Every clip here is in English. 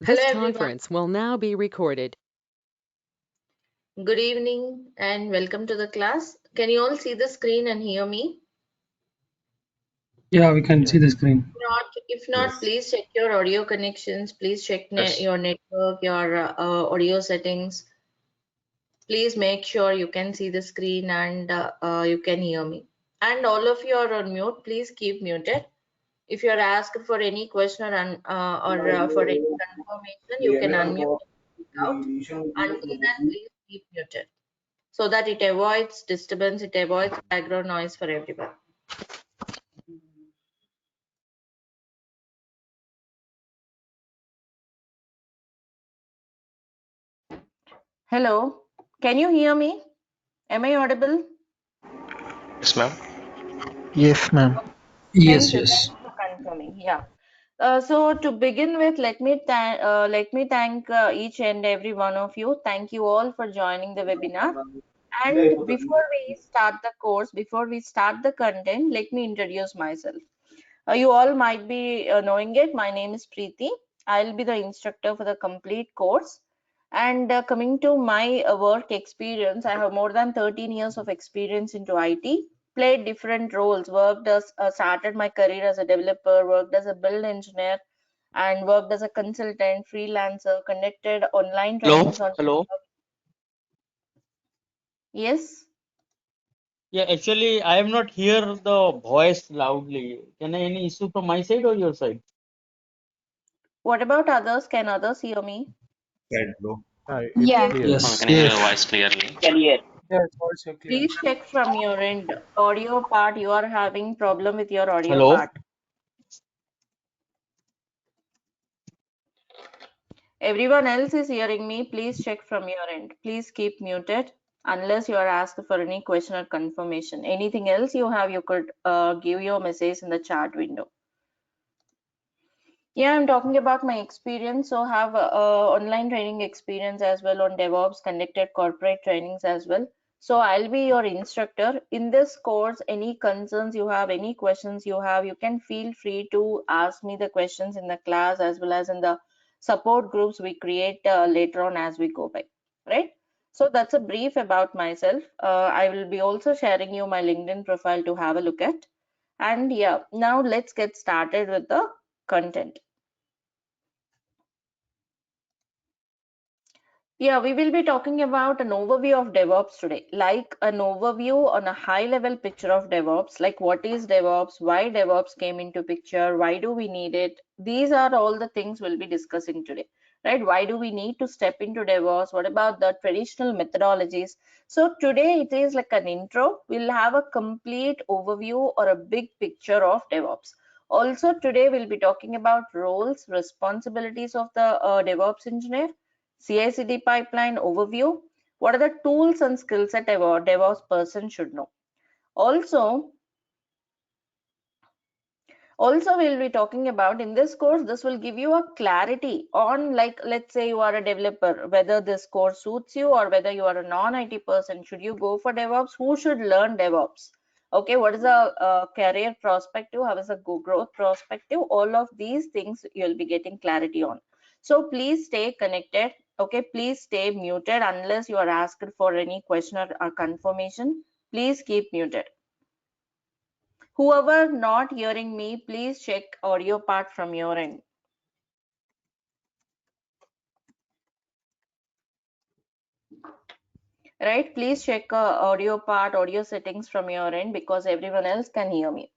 Hello This everyone. conference will now be recorded. Good evening and welcome to the class. Can you all see the screen and hear me? Yeah, we can see the screen. If not, please check your audio connections. Please check your network, your audio settings. Please make sure you can see the screen and you can hear me. And all of you are on mute. Please keep muted. If you are asked for any question or for any confirmation, you can unmute and speak out. Until then, please keep muted, so that it avoids disturbance, it avoids background noise for everyone. Hello, can you hear me? Am I audible? Yes, ma'am. Yes, ma'am. Yes, Thank you. yes. Thanks for confirming. Yeah. So to begin with, let me thank each and every one of you. Thank you all for joining the webinar. And before we start the course, before we start the content, let me introduce myself. You all might be knowing it. My name is Preeti. I'll be the instructor for the complete course. And coming to my work experience, I have more than 13 years of experience into IT, played different roles, started my career as a developer, worked as a build engineer, and worked as a consultant, freelancer, conducted online Hello, trainings on. hello. Yes. Yeah, actually, I am not hear the voice loudly. Can I any issue from my side or your side? What about others? Can others hear me? Right, bro. It's Yeah. clear. I Yes. can hear your Yes. voice clearly. Yeah, it's also clear. Please check from your end. Audio part, you are having problem with your audio Hello. part. Everyone else is hearing me. Please check from your end. Please keep muted unless you are asked for any question or confirmation. Anything else you have, you could give your message in the chat window. Yeah, I'm talking about my experience. So have online training experience as well on DevOps, conducted corporate trainings as well. So I'll be your instructor in this course. Any concerns you have, any questions you have, you can feel free to ask me the questions in the class as well as in the support groups we create later on as we go by, right? So that's a brief about myself. I will be also sharing you my LinkedIn profile to have a look at. And yeah, now let's get started with the content. Yeah, we will be talking about an overview of DevOps today, like an overview on a high level picture of DevOps, like what is DevOps, why DevOps came into picture, why do we need it? These are all the things we'll be discussing today, right? Why do we need to step into DevOps? What about the traditional methodologies? So today it is like an intro. We'll have a complete overview or a big picture of DevOps. Also today we'll be talking about roles, responsibilities of the DevOps engineer, CI/CD pipeline overview. What are the tools and skill set a DevOps person should know? Also, we'll be talking about in this course, this will give you a clarity on, like, let's say you are a developer, whether this course suits you or whether you are a non-IT person. Should you go for DevOps? Who should learn DevOps? Okay, what is a career perspective? How is a growth perspective? All of these things you'll be getting clarity on. So please stay connected. Okay, please stay muted unless you are asked for any question or confirmation. Please keep muted. Whoever not hearing me, please check audio part from your end. Right? Please check audio part, audio settings from your end because everyone else can hear me.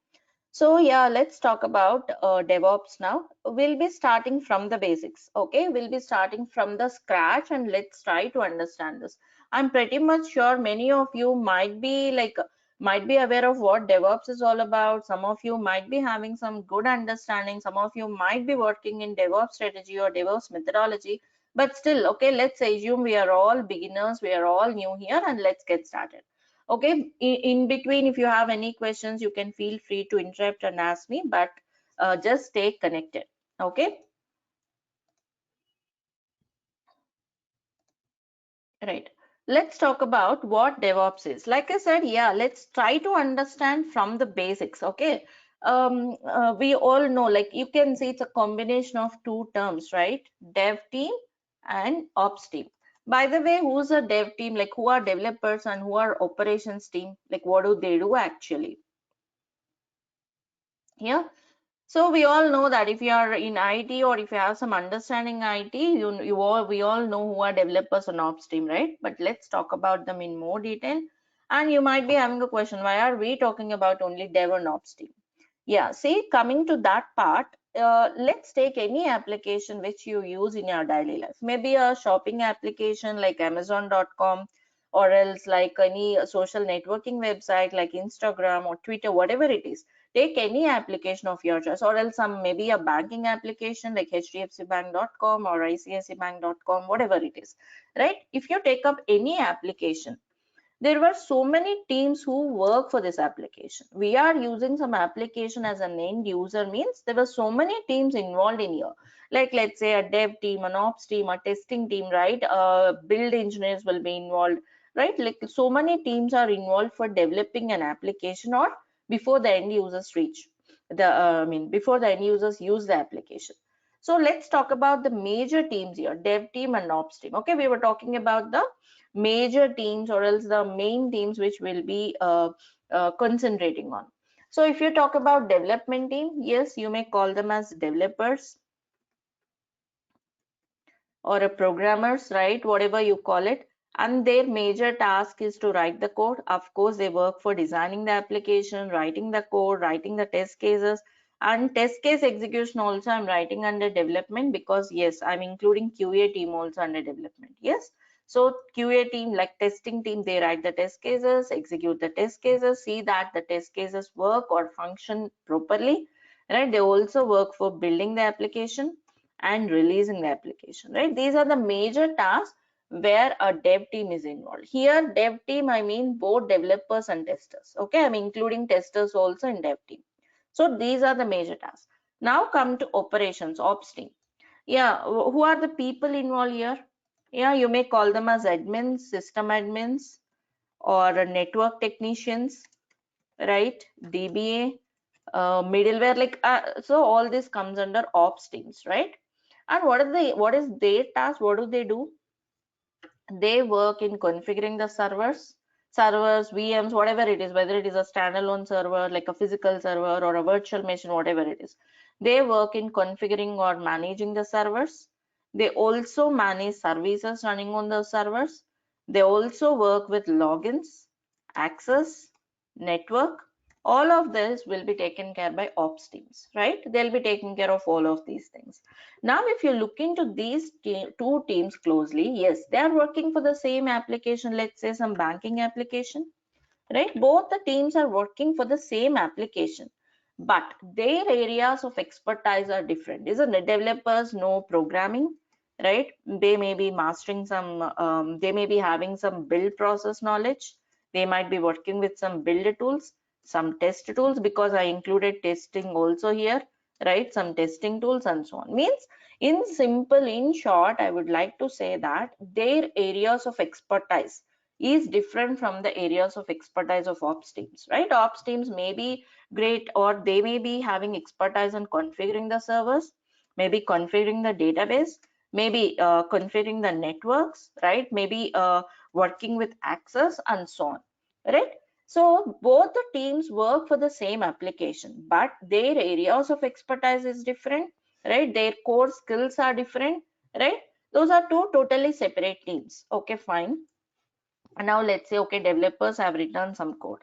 So yeah, let's talk about DevOps now. We'll be starting from the basics. Okay, we'll be starting from the scratch and let's try to understand this. I'm pretty much sure many of you might be aware of what DevOps is all about. Some of you might be having some good understanding. Some of you might be working in DevOps strategy or DevOps methodology. But still, okay, let's assume we are all beginners. We are all new here and let's get started. Okay, in between, if you have any questions, you can feel free to interrupt and ask me, but just stay connected. Okay, right. Let's talk about what DevOps is. Like I said, yeah, let's try to understand from the basics. Okay, we all know, like you can see it's a combination of two terms, right? Dev team and ops team. By the way, who's a dev team? Like who are developers and who are operations team? Like what do they do actually? Yeah. So we all know that if you are in IT or if you have some understanding IT, we all know who are developers and ops team, right? But let's talk about them in more detail. And you might be having a question, why are we talking about only dev and ops team? Yeah, see, coming to that part, let's take any application which you use in your daily life. Maybe a shopping application like Amazon.com, or else like any social networking website like Instagram or Twitter, whatever it is. Take any application of your choice, or else some maybe a banking application like hdfcbank.com or icicibank.com, whatever it is, right? If you take up any application, there were so many teams who work for this application. We are using some application as an end user, means there were so many teams involved in here. Like let's say a dev team, an ops team, a testing team, right? Build engineers will be involved, right? Like so many teams are involved for developing an application or before the end users reach the, before the end users use the application. So let's talk about the major teams here, dev team and ops team. Okay, we were talking about the major teams or else the main teams which will be concentrating on. So if you talk about development team, yes, you may call them as developers or a programmers, right? Whatever you call it. And their major task is to write the code. Of course, they work for designing the application, writing the code, writing the test cases, and test case execution also I'm writing under development, because yes, I'm including QA team also under development. Yes. So QA team, like testing team, they write the test cases, execute the test cases, see that the test cases work or function properly, right? They also work for building the application and releasing the application, right? These are the major tasks where a dev team is involved. Here dev team, I mean both developers and testers. Okay, I'm including testers also in dev team. So these are the major tasks. Now come to operations, ops team. Yeah, who are the people involved here? Yeah, you may call them as admins, system admins, or network technicians, right? DBA, middleware, like so all this comes under ops teams, right? And what is their task? What do they do? They work in configuring the servers, VMs, whatever it is, whether it is a standalone server like a physical server or a virtual machine, whatever it is. They work in configuring or managing the servers. They also manage services running on those servers. They also work with logins, access, network. All of this will be taken care by ops teams, right? They'll be taking care of all of these things. Now, if you look into these two teams closely, yes, they are working for the same application, let's say some banking application, right? Both the teams are working for the same application, but their areas of expertise are different, isn't it? Developers know programming, right? They may be mastering some, they may be having some build process knowledge. They might be working with some build tools, some test tools, because I included testing also here, right? Some testing tools and so on. Means in simple, in short, I would like to say that their areas of expertise is different from the areas of expertise of ops teams, right? Ops teams may be great, or they may be having expertise on configuring the servers, maybe configuring the database, maybe configuring the networks, right? Maybe working with access and so on, right? So both the teams work for the same application, but their areas of expertise is different, right? Their core skills are different, right? Those are two totally separate teams. Okay, fine. And now let's say, okay, developers have written some code.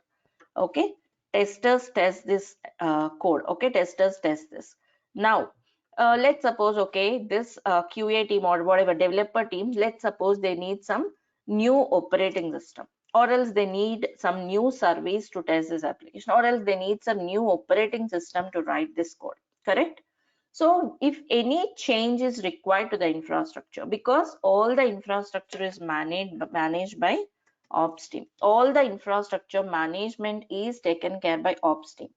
Okay, testers test this code. Okay, testers test this. Now, let's suppose, okay, this QA team or whatever developer team, let's suppose they need some new operating system, or else they need some new service to test this application, or else they need some new operating system to write this code, correct? So if any change is required to the infrastructure, because all the infrastructure is managed by ops team, all the infrastructure management is taken care by ops team,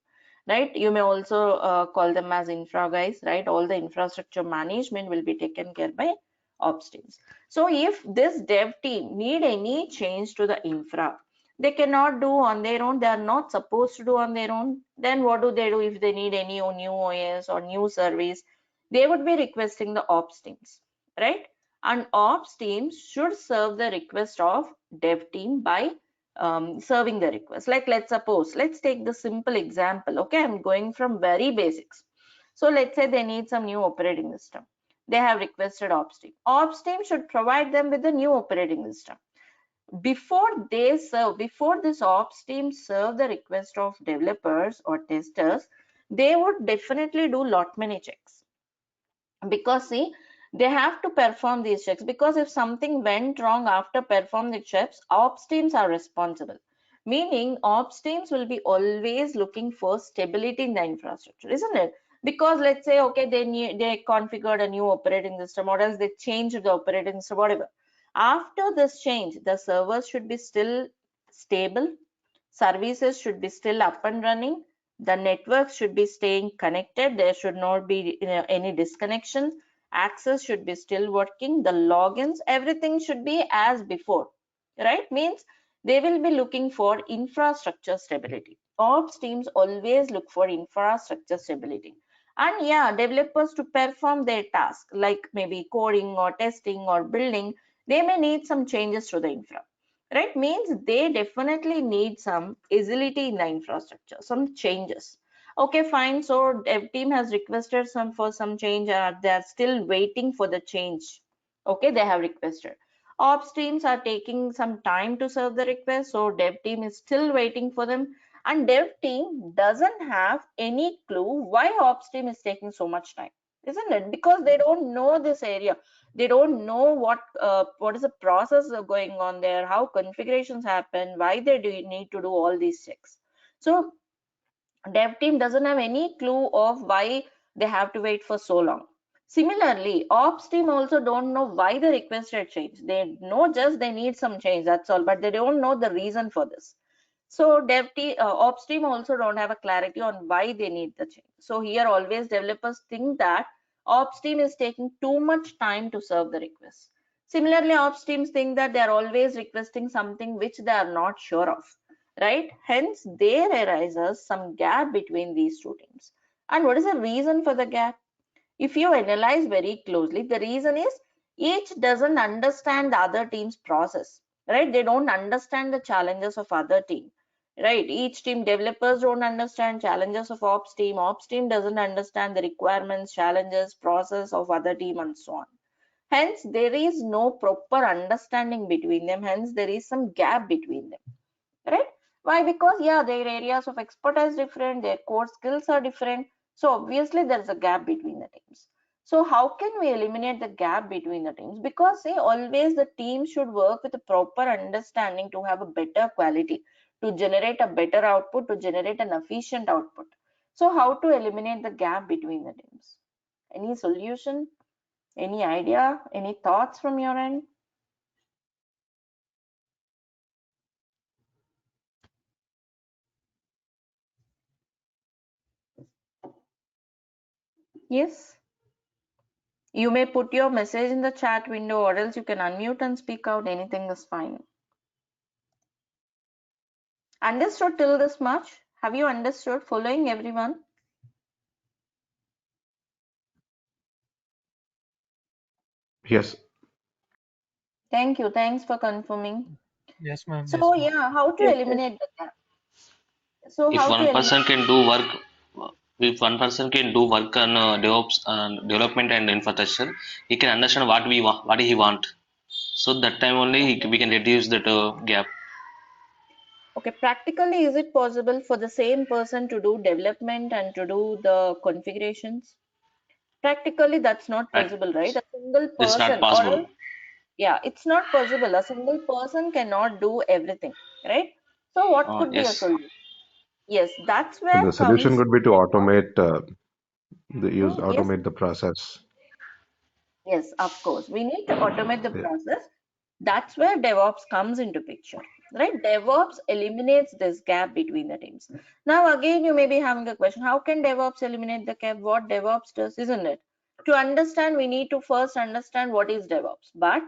right? You may also call them as infra guys, right? All the infrastructure management will be taken care by ops teams. So if this dev team need any change to the infra, they cannot do on their own, they are not supposed to do on their own, then what do they do if they need any new OS or new service? They would be requesting the ops teams, right? And ops teams should serve the request of dev team by serving the request. Like let's take the simple example. Okay, I'm going from very basics. So let's say they need some new operating system. They have requested ops team. Ops team should provide them with the new operating system. Before this ops team serve the request of developers or testers, they would definitely do lot many checks, because see, they have to perform these checks, because if something went wrong after perform the checks, ops teams are responsible, meaning ops teams will be always looking for stability in the infrastructure, isn't it? Because let's say, okay, they configured a new operating system, or else they changed the operating system, whatever. After this change, the servers should be still stable, services should be still up and running, the network should be staying connected, there should not be any disconnection, access should be still working, the logins, everything should be as before, right? Means they will be looking for infrastructure stability. Ops teams always look for infrastructure stability. And yeah, developers to perform their task, like maybe coding or testing or building, they may need some changes to the infra, right? Means they definitely need some agility in the infrastructure, some changes. Okay, fine. So dev team has requested some change, they are still waiting for the change. Okay, they have requested. Ops teams are taking some time to serve the request, so dev team is still waiting for them, and dev team doesn't have any clue why ops team is taking so much time, isn't it? Because they don't know this area, they don't know what is the process going on there, how configurations happen, why they do need to do all these checks. So dev team doesn't have any clue of why they have to wait for so long. Similarly, ops team also don't know why the requested change. They know just they need some change, that's all, but they don't know the reason for this. So ops team also don't have a clarity on why they need the change. So here always developers think that ops team is taking too much time to serve the request. Similarly, ops teams think that they are always requesting something which they are not sure of, right? Hence, there arises some gap between these two teams. And what is the reason for the gap? If you analyze very closely, the reason is each doesn't understand the other team's process, right? They don't understand the challenges of other team, right? Each team, developers don't understand challenges of ops team doesn't understand the requirements, challenges, process of other team, and so on. Hence, there is no proper understanding between them. Hence, there is some gap between them, right? Why? Because yeah, their areas of expertise is different, their core skills are different, so obviously there is a gap between the teams. So how can we eliminate the gap between the teams? Because say always the team should work with a proper understanding to have a better quality, to generate a better output, to generate an efficient output. So how to eliminate the gap between the teams? Any solution, any idea, any thoughts from your end? Yes, you may put your message in the chat window, or else you can unmute and speak out. Anything is fine. Understood till this much? Have you understood? Following everyone? Yes. Thank you. Thanks for confirming. Yes, ma'am. So yeah, how to eliminate the gap? So If how to one eliminate? person can do work, if one person can do work on DevOps and development and infrastructure, he can understand what we want, what he want. So that time only we can reduce that gap. Okay, practically, is it possible for the same person to do development and to do the configurations? Practically, that's not Right? possible, right? A single It's not person, or possible. else, yeah, it's not possible. A single person cannot do everything, right? So what could be a Yes. solution? Yes, that's So where the solution comes could be to yes, automate the process. yes, of course. We need to automate the Yeah. process. That's where DevOps comes into picture, right? DevOps eliminates this gap between the teams. Now, again, you may be having a question. How can DevOps eliminate the gap? What DevOps does, isn't it? To understand, we need to first understand what is DevOps. But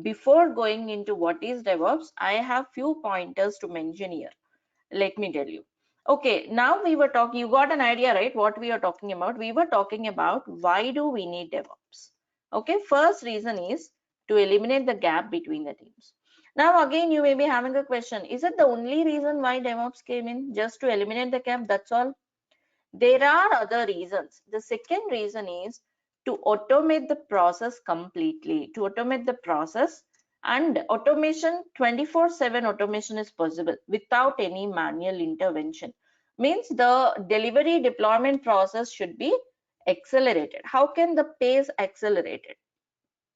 before going into what is DevOps, I have few pointers to mention here. Let me tell you. Okay, now we were talking, you got an idea, right? What we are talking about? We were talking about why do we need DevOps? Okay, first reason is to eliminate the gap between the teams. Now again, you may be having a question. Is it the only reason why DevOps came in? Just to eliminate the gap, that's all? There are other reasons. The second reason is to automate the process completely, to automate the process, and automation 24/7 automation is possible without any manual intervention. Means the delivery deployment process should be accelerated. How can the pace accelerate it?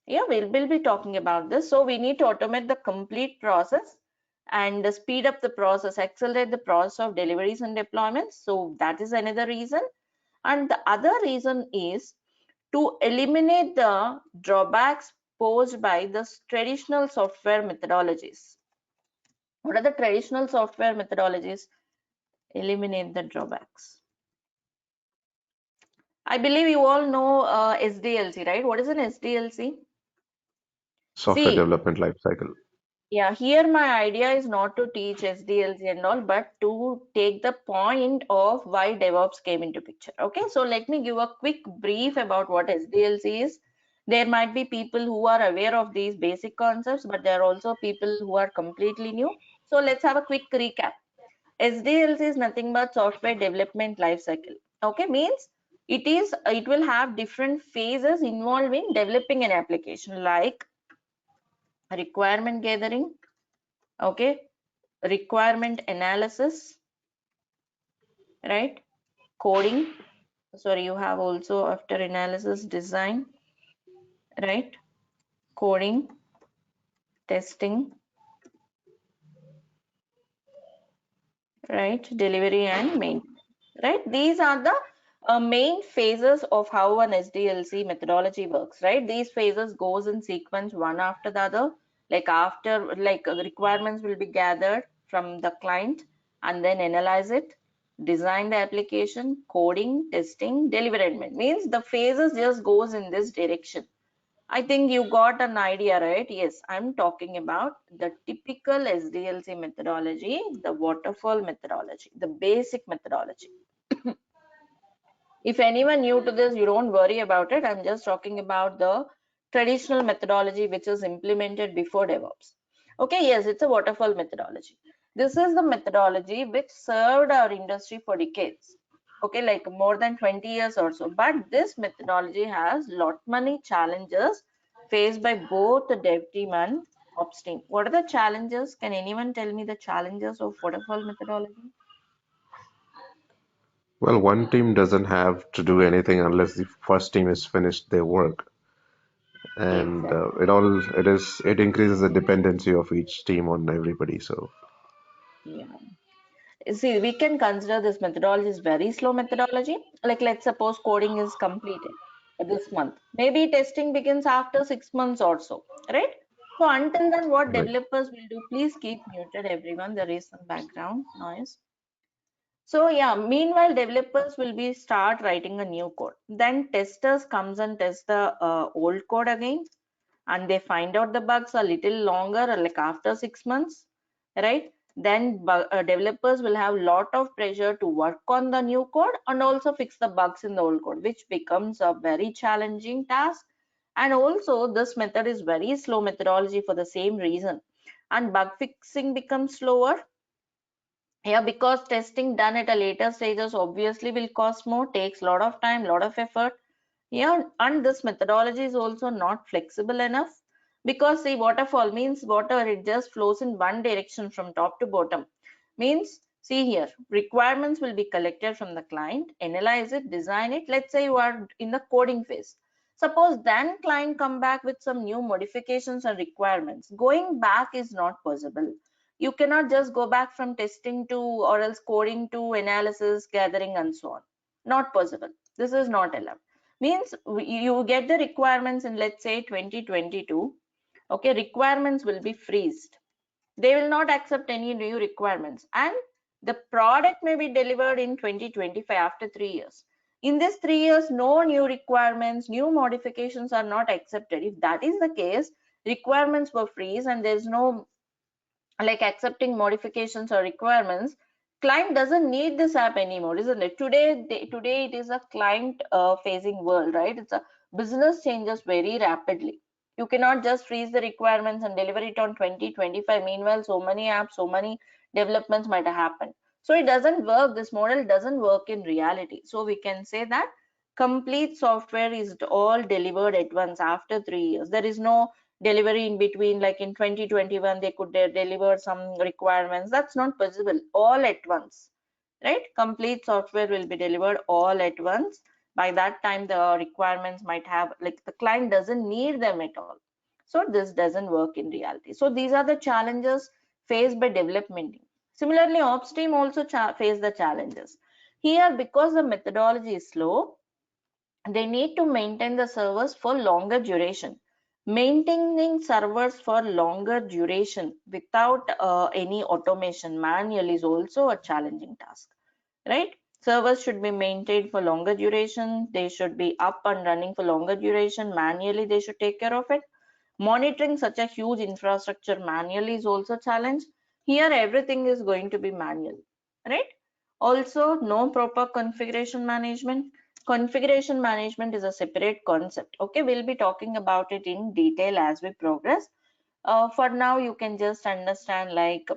Yeah, we'll be talking about this. So we need to automate the complete process and speed up the process, accelerate the process of deliveries and deployments. So that is another reason. And the other reason is to eliminate the drawbacks posed by the traditional software methodologies. What are the traditional software methodologies? Eliminate the drawbacks. I believe you all know SDLC, right? What is an SDLC? Software See, development lifecycle. yeah, here my idea is not to teach SDLC and all, but to take the point of why DevOps came into picture. Okay, so let me give a quick brief about what SDLC is. There might be people who are aware of these basic concepts, but there are also people who are completely new. So let's have a quick recap. SDLC is nothing but software development lifecycle. Okay, means it will have different phases involving developing an application, like requirement gathering, okay, requirement analysis, right, coding, sorry, you have also after analysis design, right, coding, testing, right, delivery and maintenance, right? These are the main phases of how an SDLC methodology works, right? These phases goes in sequence one after the other. Like after, like the requirements will be gathered from the client and then analyze it, design the application, coding, testing, deliverment. Means the phases just goes in this direction. I think you got an idea, right? Yes, I'm talking about the typical SDLC methodology, the waterfall methodology, the basic methodology. If anyone new to this, you don't worry about it. I'm just talking about the traditional methodology which is implemented before DevOps. Okay, yes, it's a waterfall methodology. This is the methodology which served our industry for decades. Okay, like more than 20 years or so. But this methodology has lot many challenges faced by both the dev team and ops team. What are the challenges? Can anyone tell me the challenges of waterfall methodology? Well, one team doesn't have to do anything unless the first team is finished their work, and Exactly. it increases the dependency of each team on everybody. So Yeah. See, we can consider this methodology is very slow methodology. Like let's suppose coding is completed this month. Maybe testing begins after 6 months or so, right? So until then, what right. developers will do, please keep muted everyone. There is some background noise. So yeah, meanwhile, developers will be start writing a new code. Then testers comes and test the old code again, and they find out the bugs a little longer, like after 6 months, right? Then developers will have lot of pressure to work on the new code and also fix the bugs in the old code, which becomes a very challenging task. And also this method is very slow methodology for the same reason, and bug fixing becomes slower. Yeah, because testing done at a later stages obviously will cost more, takes a lot of time, lot of effort. Yeah, and this methodology is also not flexible enough, because see, waterfall means water, it just flows in one direction from top to bottom. Means, see here, requirements will be collected from the client, analyze it, design it. Let's say you are in the coding phase. Suppose then client come back with some new modifications and requirements. Going back is not possible. You cannot just go back from testing to or else coding to analysis, gathering and so on. Not possible. This is not allowed. Means you get the requirements in, let's say, 2022. Okay, requirements will be freezed. They will not accept any new requirements, and the product may be delivered in 2025 after 3 years. In this 3 years, no new requirements, new modifications are not accepted. If that is the case, requirements were freeze and there's no like accepting modifications or requirements, client doesn't need this app anymore, isn't it? Today it is a client facing world, right? It's a business changes very rapidly. You cannot just freeze the requirements and deliver it on 2025. Meanwhile, so many apps, so many developments might have happened. So it doesn't work. This model doesn't work in reality. So we can say that complete software is all delivered at once after 3 years. There is no delivery in between, like in 2021 they could deliver some requirements. That's not possible. All at once, right? Complete software will be delivered all at once. By that time the requirements might have, like, the client doesn't need them at all. So this doesn't work in reality. So these are the challenges faced by development team. Similarly, ops team also face the challenges here. Because the methodology is slow, they need to maintain the servers for longer duration. Maintaining servers for longer duration without any automation manually is also a challenging task, right? Servers should be maintained for longer duration. They should be up and running for longer duration. Manually, they should take care of it. Monitoring such a huge infrastructure manually is also a challenge. Here, everything is going to be manual, right? Also, no proper configuration management. Configuration management is a separate concept. Okay, we'll be talking about it in detail as we progress. For now, you can just understand, like,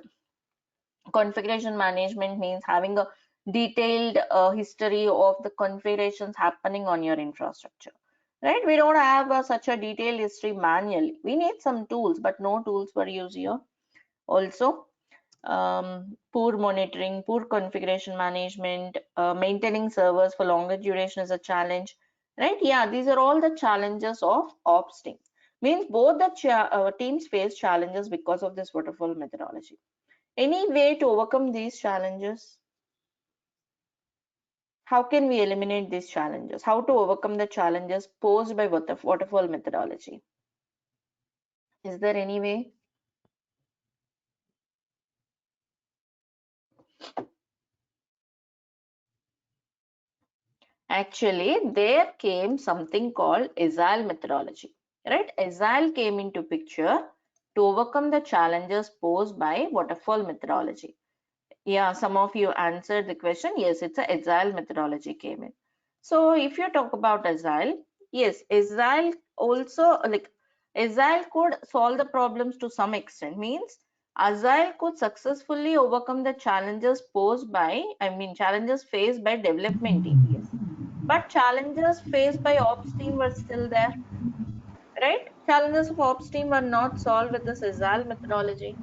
configuration management means having a detailed history of the configurations happening on your infrastructure, right? We don't have such a detailed history manually. We need some tools, but no tools were used here. Also, poor monitoring, poor configuration management, maintaining servers for longer duration is a challenge, right? Yeah, these are all the challenges of ops team. Means both the teams face challenges because of this waterfall methodology. Any way to overcome these challenges? How can we eliminate these challenges? How to overcome the challenges posed by waterfall methodology? Is there any way? Actually, there came something called Agile methodology, right? Agile came into picture to overcome the challenges posed by waterfall methodology. Yeah, some of you answered the question. Yes, it's a Agile methodology came in. So if you talk about Agile, yes, Agile also, like, Agile could solve the problems to some extent. Means Agile could successfully overcome the challenges posed by, challenges faced by development team. Yes, but challenges faced by ops team were still there, right? Challenges of ops team were not solved with this Agile methodology.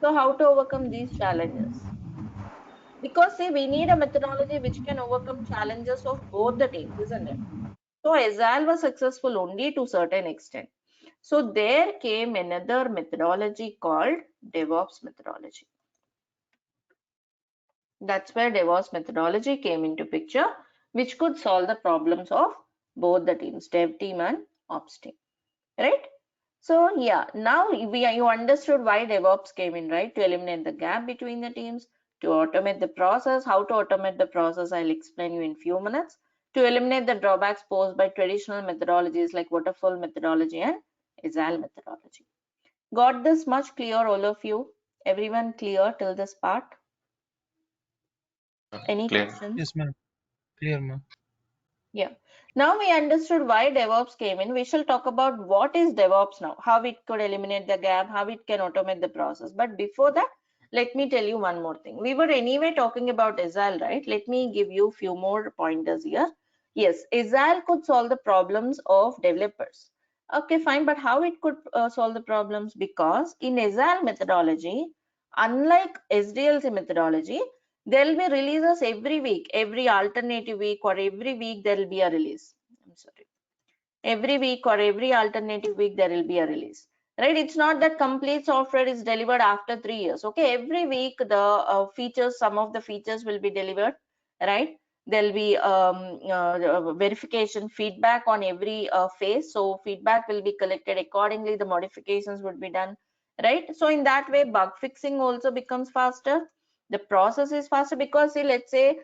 So how to overcome these challenges? Because see, we need a methodology which can overcome challenges of both the teams, isn't it? So Agile was successful only to certain extent. So there came another methodology called DevOps methodology. That's where DevOps methodology came into picture, which could solve the problems of both the teams, dev team and ops team, right? So yeah, now you understood why DevOps came in, right? To eliminate the gap between the teams, to automate the process. How to automate the process, I'll explain you in few minutes. To eliminate the drawbacks posed by traditional methodologies like waterfall methodology and Agile methodology. Got this much clear, all of you? Everyone clear till this part? Any Clear. questions? Yes, ma'am. Clear, ma'am. Yeah. Now we understood why DevOps came in. We shall talk about what is DevOps now, how it could eliminate the gap, how it can automate the process. But before that, let me tell you one more thing. We were anyway talking about Agile, right? Let me give you a few more pointers here. Yes, Agile could solve the problems of developers. Okay, fine. But how it could solve the problems? Because in Agile methodology, unlike SDLC methodology, there will be releases every week, every alternative week or every week there will be a release. I'm sorry. Every week or every alternative week there will be a release, right? It's not that complete software is delivered after 3 years. Okay, every week the features, some of the features will be delivered, right? There'll be verification feedback on every phase. So feedback will be collected accordingly. The modifications would be done, right? So in that way, bug fixing also becomes faster. The process is faster because, see, let's say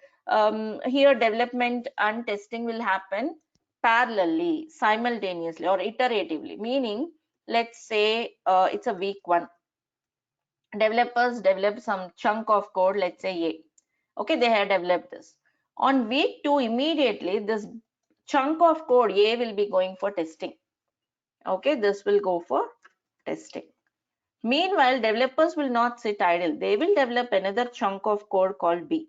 here development and testing will happen parallelly, simultaneously or iteratively, meaning let's say it's a week 1. Developers develop some chunk of code, let's say A. Okay, they have developed this. On week 2, immediately this chunk of code A will be going for testing. Okay, this will go for testing. Meanwhile, developers will not sit idle. They will develop another chunk of code called B.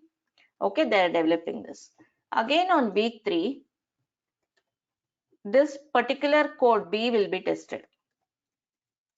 Okay, they are developing this. Again on week 3, this particular code B will be tested,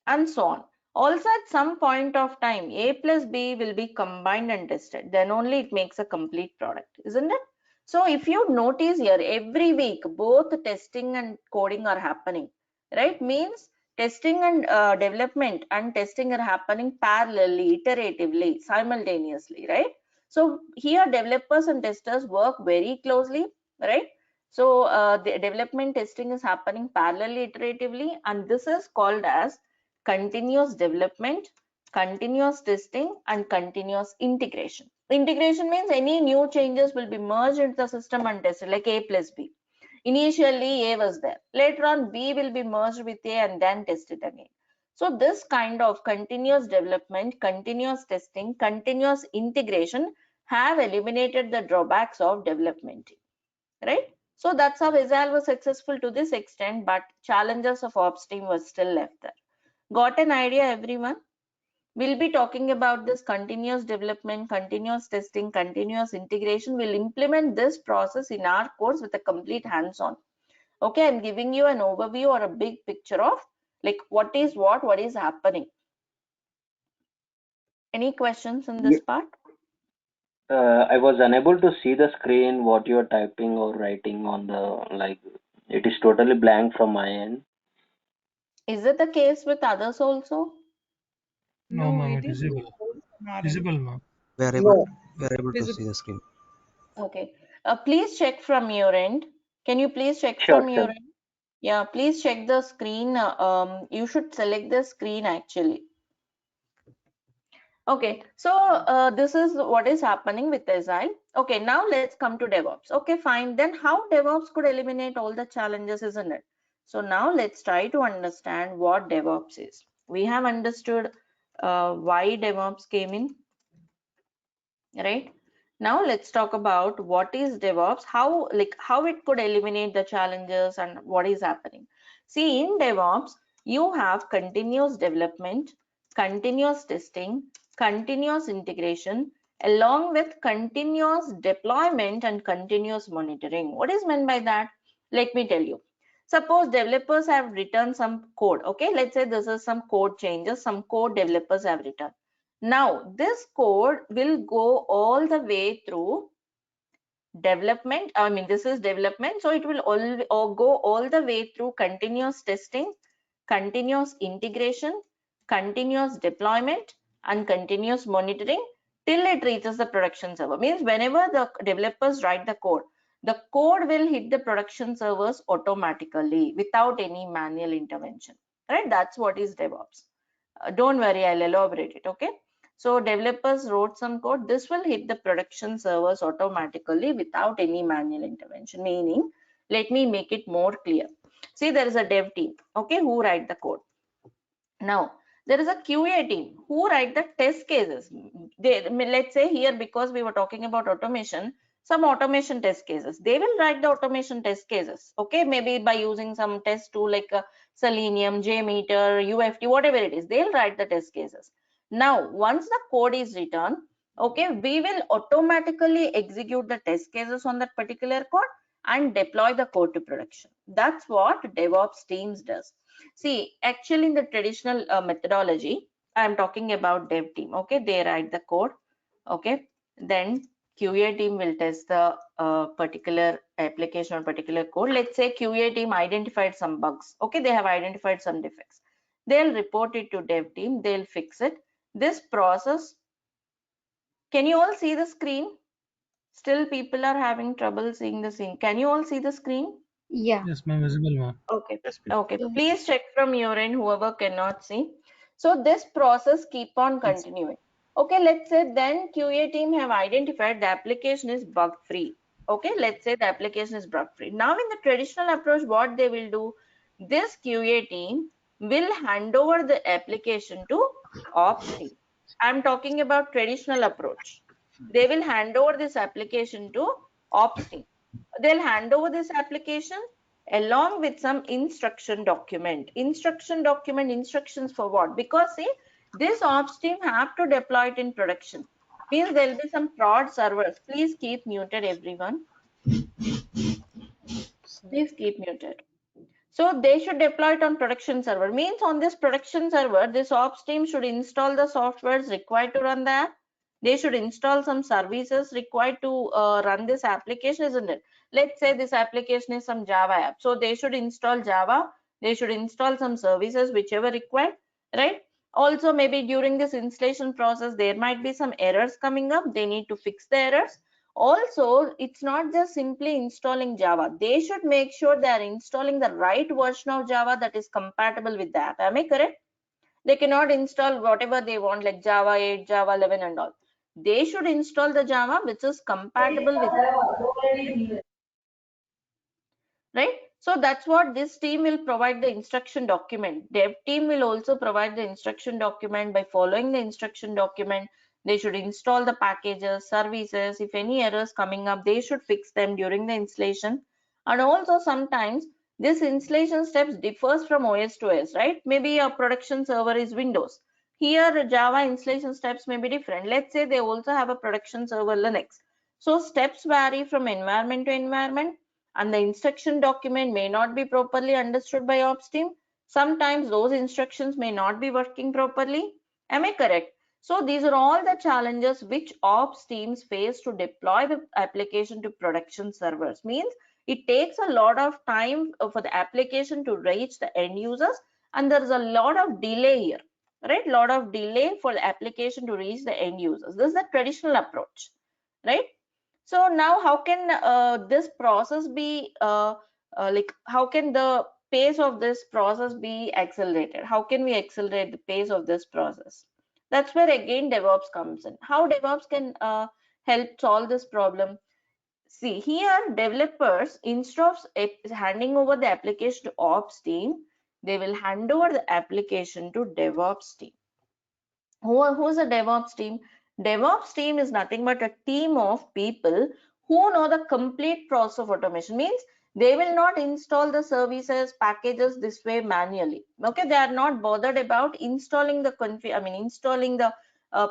and so on. Also, at some point of time, A plus B will be combined and tested. Then only it makes a complete product, isn't it? So if you notice here, every week, both testing and coding are happening, right? Means testing and development and testing are happening parallelly, iteratively, simultaneously, right? So here developers and testers work very closely, right? So the development testing is happening parallelly, iteratively, and this is called as continuous development, continuous testing, and continuous integration. Integration means any new changes will be merged into the system and tested, like A plus B. Initially A was there, later on B will be merged with A and then tested again. So this kind of continuous development, continuous testing, continuous integration have eliminated the drawbacks of development, right? So that's how Agile was successful to this extent, but challenges of ops team was still left there. Got an idea, everyone? We'll be talking about this continuous development, continuous testing, continuous integration. We'll implement this process in our course with a complete hands-on. Okay, I'm giving you an overview or a big picture of like what is happening. Any questions in this part? I was unable to see the screen, what you're typing or writing on the, like, it is totally blank from my end. Is it the case with others also? No, ma'am, it it is is visible. Visible, ma'am. we are No, able to visible. see the screen. Okay. Please check from your end. Can you please check Sure, from your sure. end? Yeah, please check the screen. You should select the screen actually. Okay, so this is what is happening with Agile. Okay, now let's come to DevOps. Okay, fine. Then how DevOps could eliminate all the challenges, isn't it? So now let's try to understand what DevOps is. We have understood why DevOps came in, right? Now let's talk about what is DevOps, how it could eliminate the challenges and what is happening. See, in DevOps, you have continuous development, continuous testing, continuous integration, along with continuous deployment and continuous monitoring. What is meant by that? Let me tell you. Suppose developers have written some code. Okay, let's say this is some code changes, some code developers have written. Now, this code will go all the way through development. I mean, this is development, so it will go all the way through continuous testing, continuous integration, continuous deployment, and continuous monitoring till it reaches the production server. Means whenever the developers write the code will hit the production servers automatically without any manual intervention. Right? That's what is DevOps. Don't worry, I'll elaborate it. Okay. So developers wrote some code. This will hit the production servers automatically without any manual intervention. Meaning, let me make it more clear. See, there is a dev team, okay, who write the code. Now, there is a QA team who write the test cases. Let's say here, because we were talking about automation, some automation test cases. They will write the automation test cases, okay, maybe by using some test tool like Selenium, JMeter, UFT, whatever it is. They'll write the test cases. Now, once the code is written, okay, we will automatically execute the test cases on that particular code and deploy the code to production. That's what DevOps teams does. See, actually in the traditional methodology, I'm talking about dev team. Okay, they write the code. Okay, then QA team will test the particular application or particular code. Let's say QA team identified some bugs. Okay, they have identified some defects. They'll report it to dev team. They'll fix it. This process. Can you all see the screen? Still, people are having trouble seeing the screen. Can you all see the screen? Yeah. Yes, ma'am, visible, ma'am. Okay. Yes, Okay. Yes. Please check from your end, whoever cannot see. So this process keep on continuing. Okay, let's say then QA team have identified the application is bug free. Okay, let's say the application is bug free. Now in the traditional approach, what they will do, this QA team will hand over the application to ops team. I'm talking about traditional approach. They will hand over this application to ops team. They'll hand over this application along with some instruction document. Instructions for what? Because see, this ops team have to deploy it in production. Means there'll be some prod servers. Please keep muted, everyone. Please keep muted. So they should deploy it on production server. Means on this production server, this ops team should install the softwares required to run the app. They should install some services required to run this application, isn't it? Let's say this application is some Java app. So they should install Java. They should install some services, whichever required, right? Also, maybe during this installation process, there might be some errors coming up. They need to fix the errors. Also, it's not just simply installing Java. They should make sure they are installing the right version of Java that is compatible with the app. Am I correct? They cannot install whatever they want, like Java 8, Java 11 and all. They should install the Java which is compatible with that. Right? So that's what this team will provide the instruction document. Dev team will also provide the instruction document. By following the instruction document, they should install the packages, services. If any errors coming up, they should fix them during the installation. And also sometimes this installation steps differs from OS to OS, right? Maybe a production server is Windows. Here Java installation steps may be different. Let's say they also have a production server Linux. So steps vary from environment to environment, and the instruction document may not be properly understood by ops team. Sometimes those instructions may not be working properly. Am I correct? So these are all the challenges which ops teams face to deploy the application to production servers. Means it takes a lot of time for the application to reach the end users, and there is a lot of delay here, right? Lot of delay for the application to reach the end users. This is the traditional approach, right? So now how can this process be like, how can the pace of this process be accelerated? How can we accelerate the pace of this process? That's where again DevOps comes in. How DevOps can help solve this problem? See, here developers, instead of handing over the application to ops team, they will hand over the application to DevOps team. Who's a DevOps team? DevOps team is nothing but a team of people who know the complete process of automation. Means they will not install the services, packages this way manually. Okay, they are not bothered about installing the installing the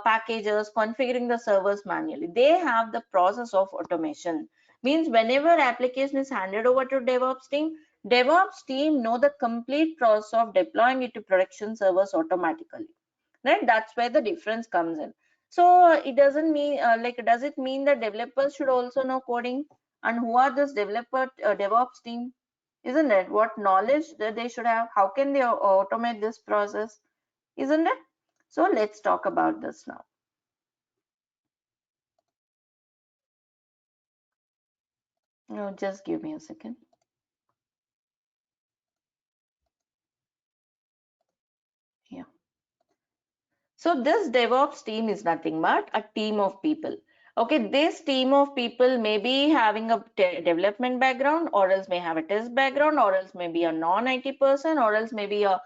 packages, configuring the servers manually. They have the process of automation. Means whenever application is handed over to DevOps team know the complete process of deploying it to production servers automatically, right? That's where the difference comes in. So it doesn't mean does it mean that developers should also know coding? And who are this developer DevOps team? Isn't it? What knowledge that they should have? How can they automate this process? Isn't it? So let's talk about this now. No, just give me a second. Yeah. So this DevOps team is nothing but a team of people. Okay, this team of people may be having a development background, or else may have a test background, or else maybe a non-IT person, or else maybe a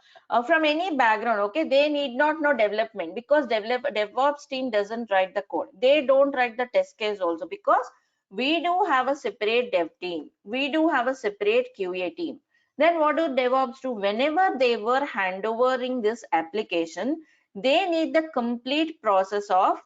from any background. Okay, they need not know development, because DevOps team doesn't write the code. They don't write the test case also, because we do have a separate dev team. We do have a separate QA team. Then what do DevOps do? Whenever they were handovering this application, they need the complete process of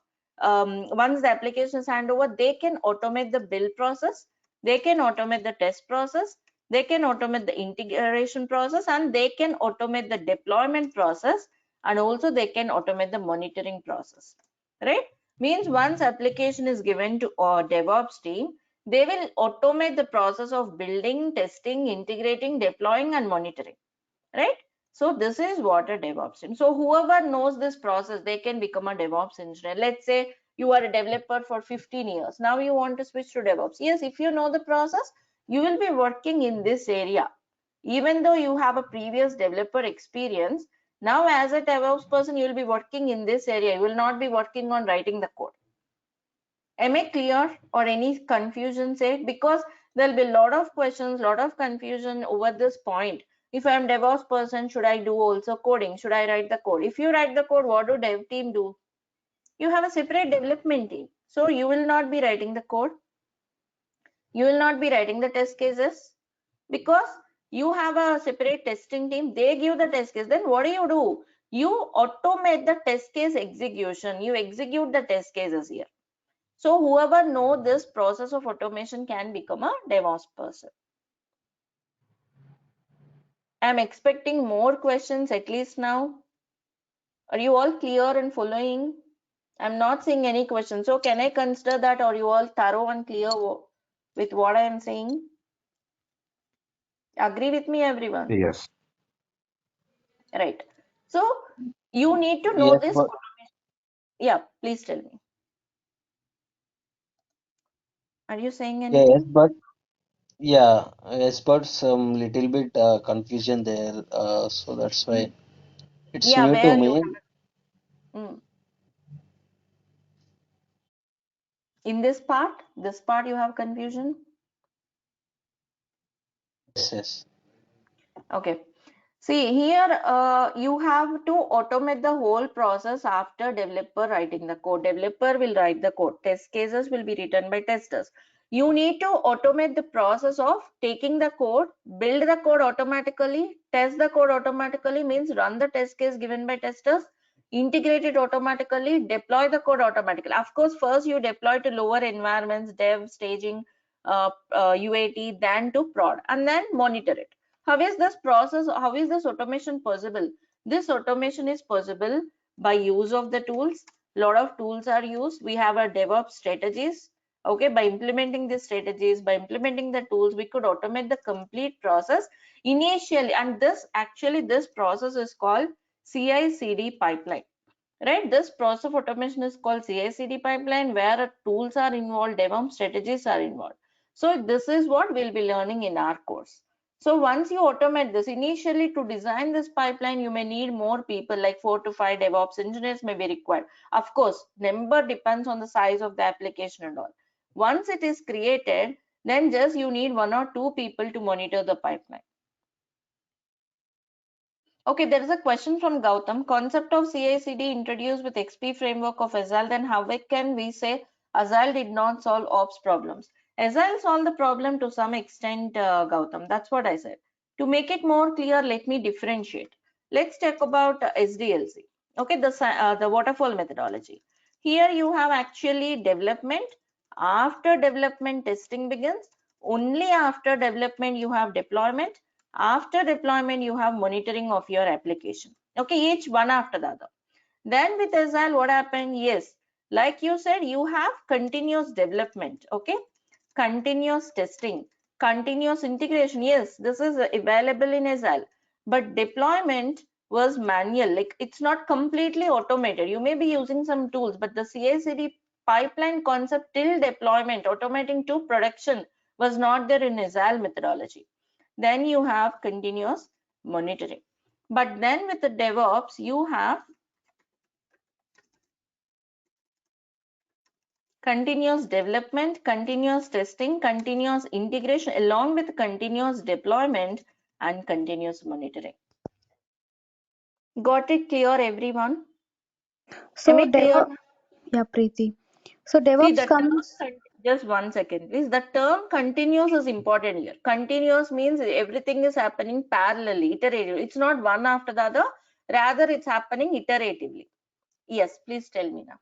once the application is handed over, they can automate the build process, they can automate the test process, they can automate the integration process, and they can automate the deployment process, and also they can automate the monitoring process, right? Means once application is given to a DevOps team, they will automate the process of building, testing, integrating, deploying, and monitoring, right? So this is what a DevOps team. So whoever knows this process, they can become a DevOps engineer. Let's say you are a developer for 15 years. Now you want to switch to DevOps. Yes, if you know the process, you will be working in this area. Even though you have a previous developer experience, now as a DevOps person, you will be working in this area. You will not be working on writing the code. Am I clear, or any confusion said? Because there'll be a lot of questions, lot of confusion over this point. If I'm DevOps person, should I do also coding? Should I write the code? If you write the code, what do dev team do? You have a separate development team. So you will not be writing the code. You will not be writing the test cases because you have a separate testing team. They give the test case. Then what do? You automate the test case execution. You execute the test cases here. So whoever know this process of automation can become a DevOps person. I'm expecting more questions at least now. Are you all clear and following? I'm not seeing any questions. So can I consider that, or you all thorough and clear with what I am saying? Agree with me, everyone? Yes. Right. So you need to know Yes, this but automation. Yeah, please tell me. Are you saying yes, anything? but yes, but some little bit confusion there. So that's why it's Yeah, new to where you me. have in this part you have confusion. Yes, yes. Okay. See here, you have to automate the whole process after developer writing the code. Developer will write the code. Test cases will be written by testers. You need to automate the process of taking the code, build the code automatically, test the code automatically, means run the test case given by testers, integrate it automatically, deploy the code automatically. Of course, first you deploy to lower environments, dev, staging, UAT, then to prod, and then monitor it. How is this process, how is this automation possible? This automation is possible by use of the tools. Lot of tools are used. We have a DevOps strategies. Okay, by implementing these strategies, by implementing the tools, we could automate the complete process initially. And this process is called CI/CD pipeline. Right, this process of automation is called CI/CD pipeline, where tools are involved, DevOps strategies are involved. So this is what we'll be learning in our course. So once you automate this, initially to design this pipeline, you may need more people, like 4 to 5 DevOps engineers may be required. Of course, number depends on the size of the application and all. Once it is created, then just you need 1 or 2 people to monitor the pipeline. Okay, there is a question from Gautam. Concept of CI/CD introduced with XP framework of Agile, then how can we say Agile did not solve ops problems? Agile solved the problem to some extent, Gautam. That's what I said. To make it more clear, let me differentiate. Let's talk about SDLC. Okay, the waterfall methodology. Here you have actually development. After development, testing begins. Only after development you have deployment. After deployment you have monitoring of your application. Okay, each one after the other. Then with Agile, what happened? Yes, like you said, you have continuous development. Okay, continuous testing, continuous integration. Yes, this is available in Agile, but deployment was manual. Like, it's not completely automated. You may be using some tools, but the CI/CD pipeline concept till deployment, automating to production, was not there in Agile methodology. Then you have continuous monitoring. But then with the DevOps, you have continuous development, continuous testing, continuous integration, along with continuous deployment and continuous monitoring. Got it clear, everyone? Am So I clear? yeah, Preeti. So See, DevOps the term, comes, just 1 second, please. The term continuous is important here. Continuous means everything is happening parallelly, iteratively. It's not one after the other, rather it's happening iteratively. Yes, please tell me now.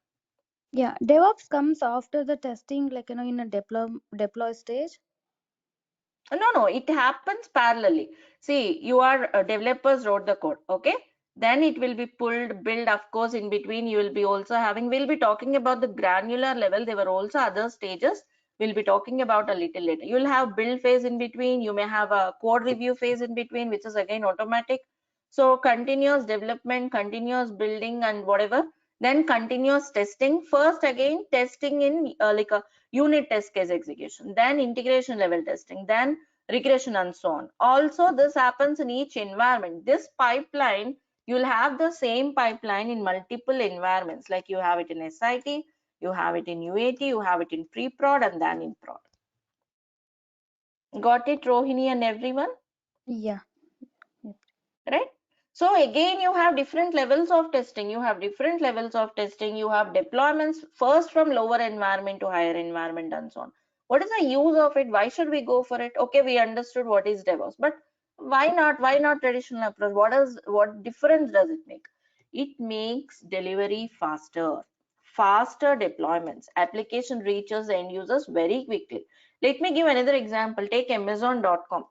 yeah, DevOps comes after the testing, like in a deploy stage. No, it happens parallelly. See, your developers wrote the code, okay? Then it will be pulled, build, of course, in between you will be also having, we'll be talking about the granular level. There were also other stages. We'll be talking about a little later. You'll have build phase in between. You may have a code review phase in between, which is again automatic. So continuous development, continuous building and whatever. Then continuous testing. First again, testing in like a unit test case execution, then integration level testing, then regression and so on. Also, this happens in each environment. This pipeline, you'll have the same pipeline in multiple environments, like you have it in SIT, you have it in UAT, you have it in pre-prod and then in prod. Got it, Rohini and everyone? Yeah. right? So again, you have different levels of testing. You have different levels of testing. You have deployments first from lower environment to higher environment and so on. What is the use of it? Why should we go for it? Okay, we understood what is DevOps, but why not? Why not traditional approach? What difference does it make? It makes delivery faster, faster deployments. Application reaches the end users very quickly. Let me give another example. Take Amazon.com.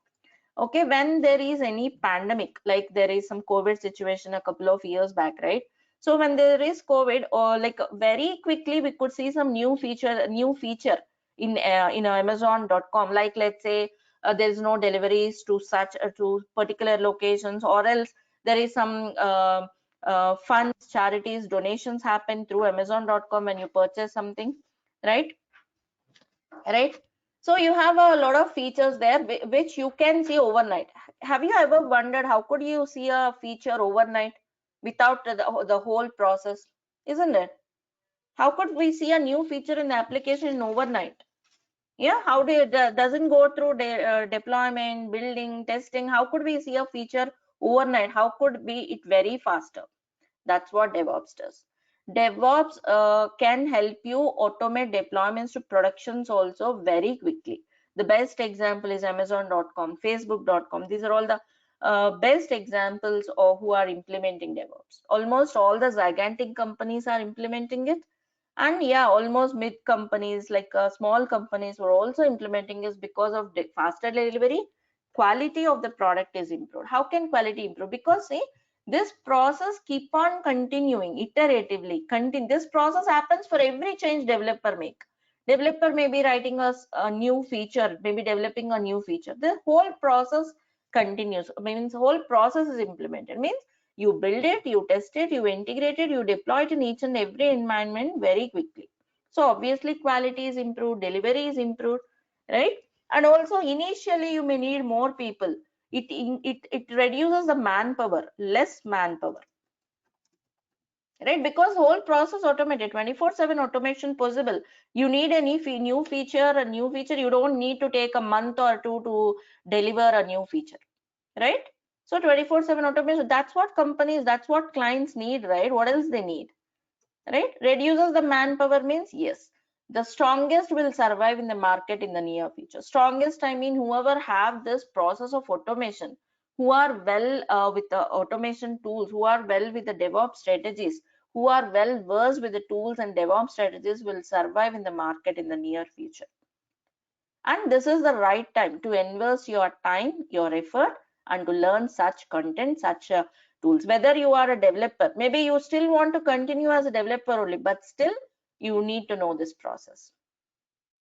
Okay, when there is any pandemic, like there is some COVID situation a couple of years back, right? So when there is COVID, or like very quickly we could see some new feature in Amazon.com, like let's say there is no deliveries to such to particular locations, or else there is some funds, charities, donations happen through Amazon.com when you purchase something, right? Right? So you have a lot of features there which you can see overnight. Have you ever wondered how could you see a feature overnight without the whole process? Isn't it? How could we see a new feature in the application overnight? Yeah, how doesn't go through deployment, building, testing? How could we see a feature overnight? How could be it very faster? That's what DevOps does. DevOps can help you automate deployments to productions also very quickly. The best example is Amazon.com, Facebook.com. These are all the best examples of who are implementing DevOps. Almost all the gigantic companies are implementing it. And yeah, almost mid companies, like small companies, were also implementing this because of faster delivery. Quality of the product is improved. How can quality improve? Because see, this process keep on continuing iteratively. This process happens for every change developer make. Developer may be writing a new feature, maybe developing a new feature. The whole process continues. Means whole process is implemented. Means you build it, you test it, you integrate it, you deploy it in each and every environment very quickly. So obviously quality is improved, delivery is improved, right? And also initially you may need more people. It reduces the manpower, less manpower, right? Because whole process automated, 24/7 automation possible. You need any new feature, a new feature, you don't need to take a month or two to deliver a new feature, right? So 24/7 automation, that's what companies, that's what clients need, right? What else they need, right? Reduces the manpower means, yes, the strongest will survive in the market in the near future. Strongest, I mean, whoever have this process of automation, who are well with the automation tools, who are well with the DevOps strategies, who are well versed with the tools and DevOps strategies, will survive in the market in the near future. And this is the right time to invest your time, your effort, and to learn such content, such tools. Whether you are a developer, maybe you still want to continue as a developer only, but still you need to know this process,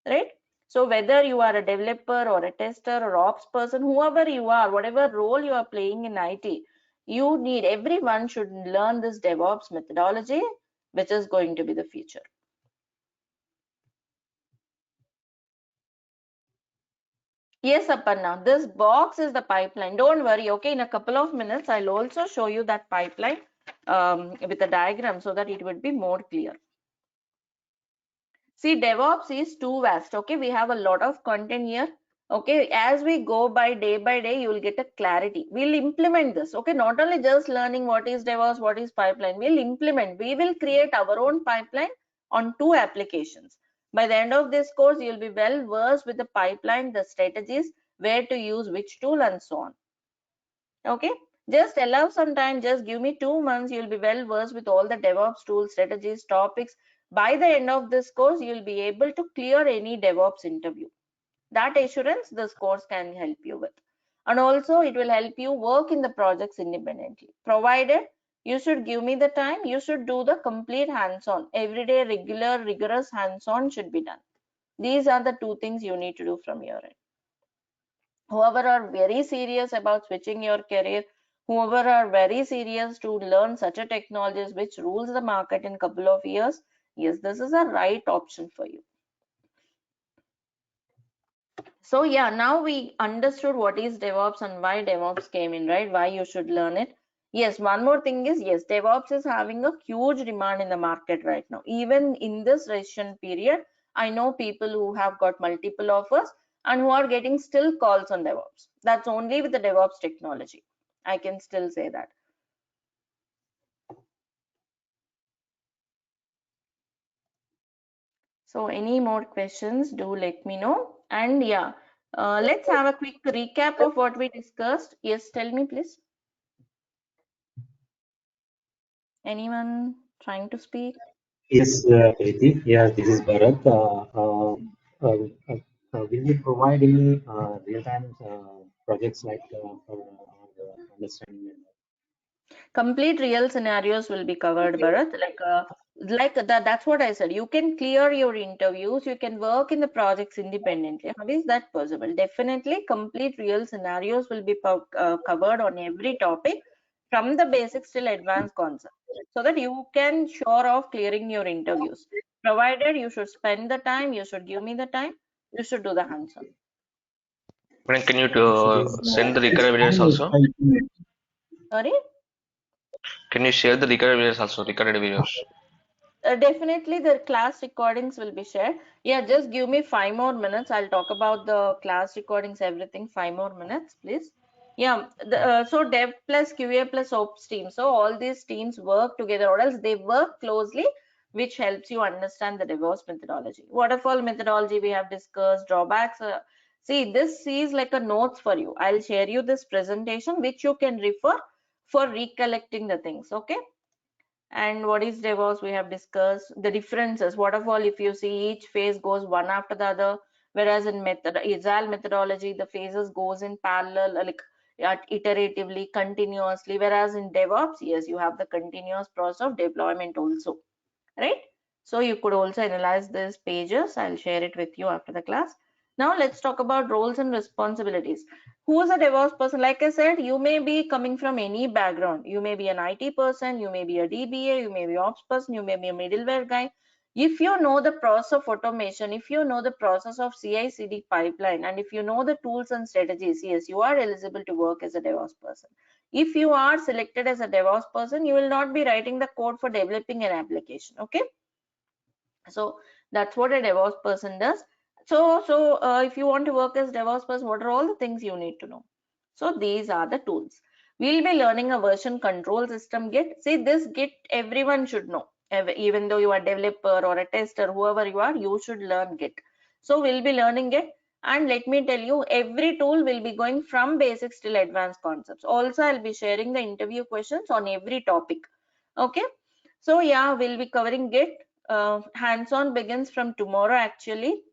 right? So whether you are a developer or a tester or ops person, whoever you are, whatever role you are playing in IT, everyone should learn this DevOps methodology, which is going to be the future. Yes, Aparna, this box is the pipeline. Don't worry, okay? In a couple of minutes, I'll also show you that pipeline with a diagram so that it would be more clear. See, DevOps is too vast, okay? We have a lot of content here, okay? As we go by day, you will get a clarity. We'll implement this, okay? Not only just learning what is DevOps, what is pipeline, we'll implement. We will create our own pipeline on 2 applications. By the end of this course, you'll be well versed with the pipeline, the strategies, where to use which tool and so on. Okay, just allow some time, just give me 2 months, you'll be well versed with all the DevOps tools, strategies, topics. By the end of this course, you'll be able to clear any DevOps interview. That assurance this course can help you with. And also it will help you work in the projects independently, provided you should give me the time, you should do the complete hands-on, everyday regular rigorous hands-on should be done. These are the 2 things you need to do from your end. Whoever are very serious about switching your career, whoever are very serious to learn such a technologies which rules the market in a couple of years, yes, this is a right option for you. So yeah, now we understood what is DevOps and why DevOps came in, right? Why you should learn it. Yes, one more thing is, yes, DevOps is having a huge demand in the market right now. Even in this recession period, I know people who have got multiple offers and who are getting still calls on DevOps. That's only with the DevOps technology. I can still say that. So any more questions, do let me know. And yeah, let's have a quick recap of what we discussed. Yes, tell me please. Anyone trying to speak? Yes, Preeti. Yeah, this is Bharat. Will you provide any real-time projects like for understanding? Complete real scenarios will be covered, Bharat. Like that, that's what I said. You can clear your interviews, you can work in the projects independently. How is that possible? Definitely complete real scenarios will be covered on every topic from the basics till advanced concept, so that you can sure of clearing your interviews. Provided you should spend the time, you should give me the time, you should do the hands-on. Madam, can you It is send the it is recorded videos fine if also? Sorry? Can you share the recorded videos also? Recorded videos. Definitely the class recordings will be shared. Yeah, just give me 5 more minutes. I'll talk about the class recordings, everything. 5 more minutes, please. Yeah, so Dev plus QA plus Ops team. So all these teams work together, or else they work closely, which helps you understand the DevOps methodology. Waterfall methodology we have discussed, drawbacks. See, this is like a notes for you. I'll share you this presentation, which you can refer for recollecting the things. Okay. And what is DevOps? We have discussed the differences. Waterfall, if you see, each phase goes one after the other, whereas in Agile methodology, the phases goes in parallel, like iteratively, continuously. Whereas in DevOps, yes, you have the continuous process of deployment also, right? So you could also analyze these pages. I'll share it with you after the class. Now let's talk about roles and responsibilities. Who is a DevOps person? Like I said, you may be coming from any background. You may be an IT person, you may be a DBA, you may be ops person, you may be a middleware guy. If you know the process of automation, if you know the process of CI/CD pipeline, and if you know the tools and strategies, yes, you are eligible to work as a DevOps person. If you are selected as a DevOps person, you will not be writing the code for developing an application. Okay. So that's what a DevOps person does. So if you want to work as DevOps person, what are all the things you need to know? So these are the tools. We'll be learning a version control system Git. See, this Git everyone should know. Even though you are a developer or a tester, whoever you are, you should learn Git. So we'll be learning it. And let me tell you, every tool will be going from basics till advanced concepts. Also, I'll be sharing the interview questions on every topic. Okay. So yeah, we'll be covering Git. Hands-on begins from tomorrow actually.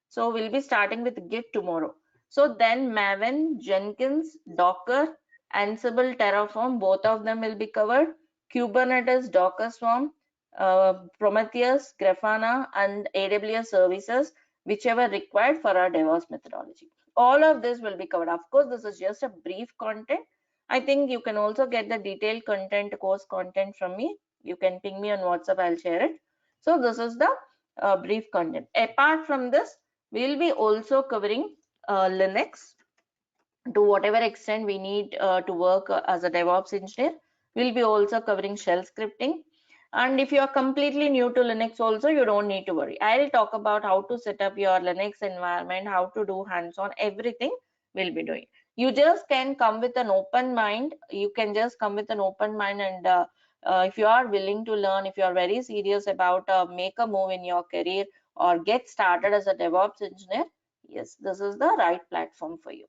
So we'll be starting with Git tomorrow. So then Maven, Jenkins, Docker, Ansible, Terraform, both of them will be covered. Kubernetes, Docker Swarm, Prometheus, Grafana, and AWS services, whichever required for our DevOps methodology. All of this will be covered. Of course, this is just a brief content. I think you can also get the detailed content, course content from me. You can ping me on WhatsApp, I'll share it. So this is the brief content. Apart from this, we'll be also covering Linux to whatever extent we need to work as a DevOps engineer. We'll be also covering shell scripting. And if you are completely new to Linux also, you don't need to worry. I'll talk about how to set up your Linux environment, how to do hands-on, everything we'll be doing. You just can come with an open mind. You can just come with an open mind, and if you are willing to learn, if you are very serious about make a move in your career or get started as a DevOps engineer, yes, this is the right platform for you.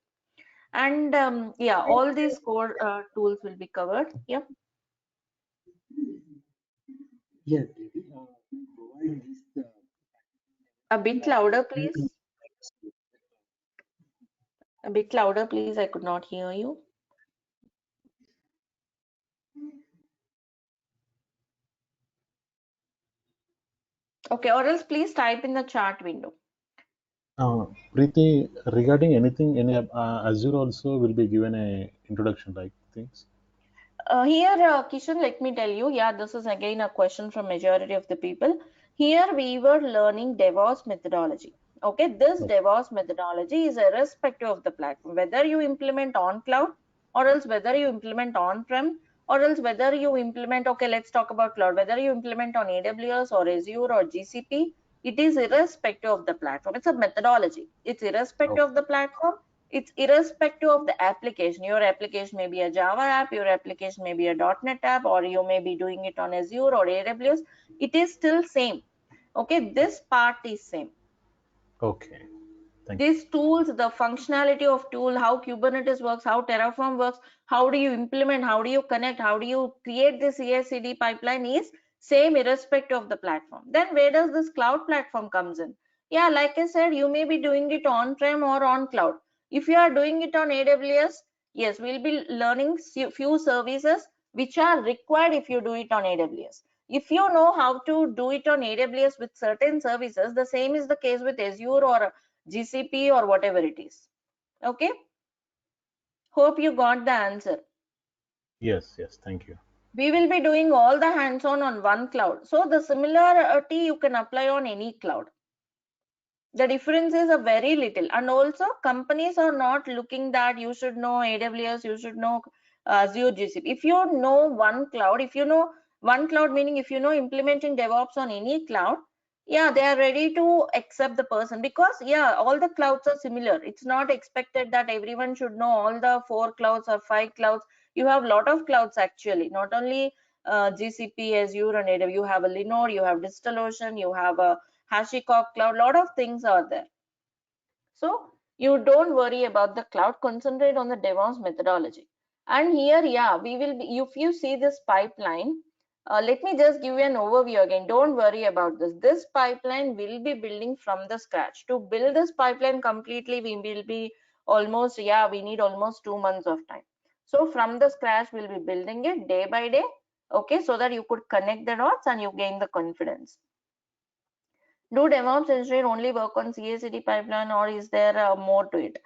And yeah, all these core tools will be covered. Yeah. Yeah, Preeti, provide this. A bit louder, please. A bit louder, please. I could not hear you. Okay, or else please type in the chat window. Preeti, regarding anything in Azure also will be given a introduction like things. Here, Kishan, let me tell you, yeah, this is again a question from majority of the people. Here we were learning DevOps methodology. Okay, this DevOps methodology is irrespective of the platform, whether you implement on cloud or else whether you implement on-prem or else whether you implement, okay, let's talk about cloud, whether you implement on AWS or Azure or GCP, it is irrespective of the platform. It's a methodology. It's irrespective of the platform. It's irrespective of the application. Your application may be a Java app, your application may be a .NET app, or you may be doing it on Azure or AWS. It is still same. Okay, this part is same. Okay. Thank you. These tools, the functionality of tool, how Kubernetes works, how Terraform works, how do you implement, how do you connect, how do you create this CI/CD pipeline is same irrespective of the platform. Then where does this cloud platform comes in? Yeah, like I said, you may be doing it on-prem or on cloud. If you are doing it on AWS, yes, we'll be learning few services which are required if you do it on AWS. If you know how to do it on AWS with certain services, the same is the case with Azure or GCP or whatever it is. Okay, hope you got the answer. Yes, yes. Thank you. We will be doing all the hands-on one cloud, so the similarity you can apply on any cloud. The difference is a very little, and also companies are not looking that you should know AWS, you should know Azure, GCP. If you know one cloud, if you know one cloud, meaning if you know implementing DevOps on any cloud, yeah, they are ready to accept the person, because yeah, all the clouds are similar. It's not expected that everyone should know all the 4 clouds or 5 clouds. You have a lot of clouds actually, not only GCP, Azure and AWS. You have a Linode, you have DigitalOcean, you have a HashiCorp cloud, lot of things are there. So you don't worry about the cloud, concentrate on the DevOps methodology. And here, yeah, we will be, if you see this pipeline, let me just give you an overview again. Don't worry about this. This pipeline will be building from the scratch. To build this pipeline completely, we will be almost, yeah, we need almost 2 months of time. So from the scratch, we'll be building it day by day, okay, so that you could connect the dots and you gain the confidence. Do DevOps engineer only work on CI/CD pipeline, or is there more to it?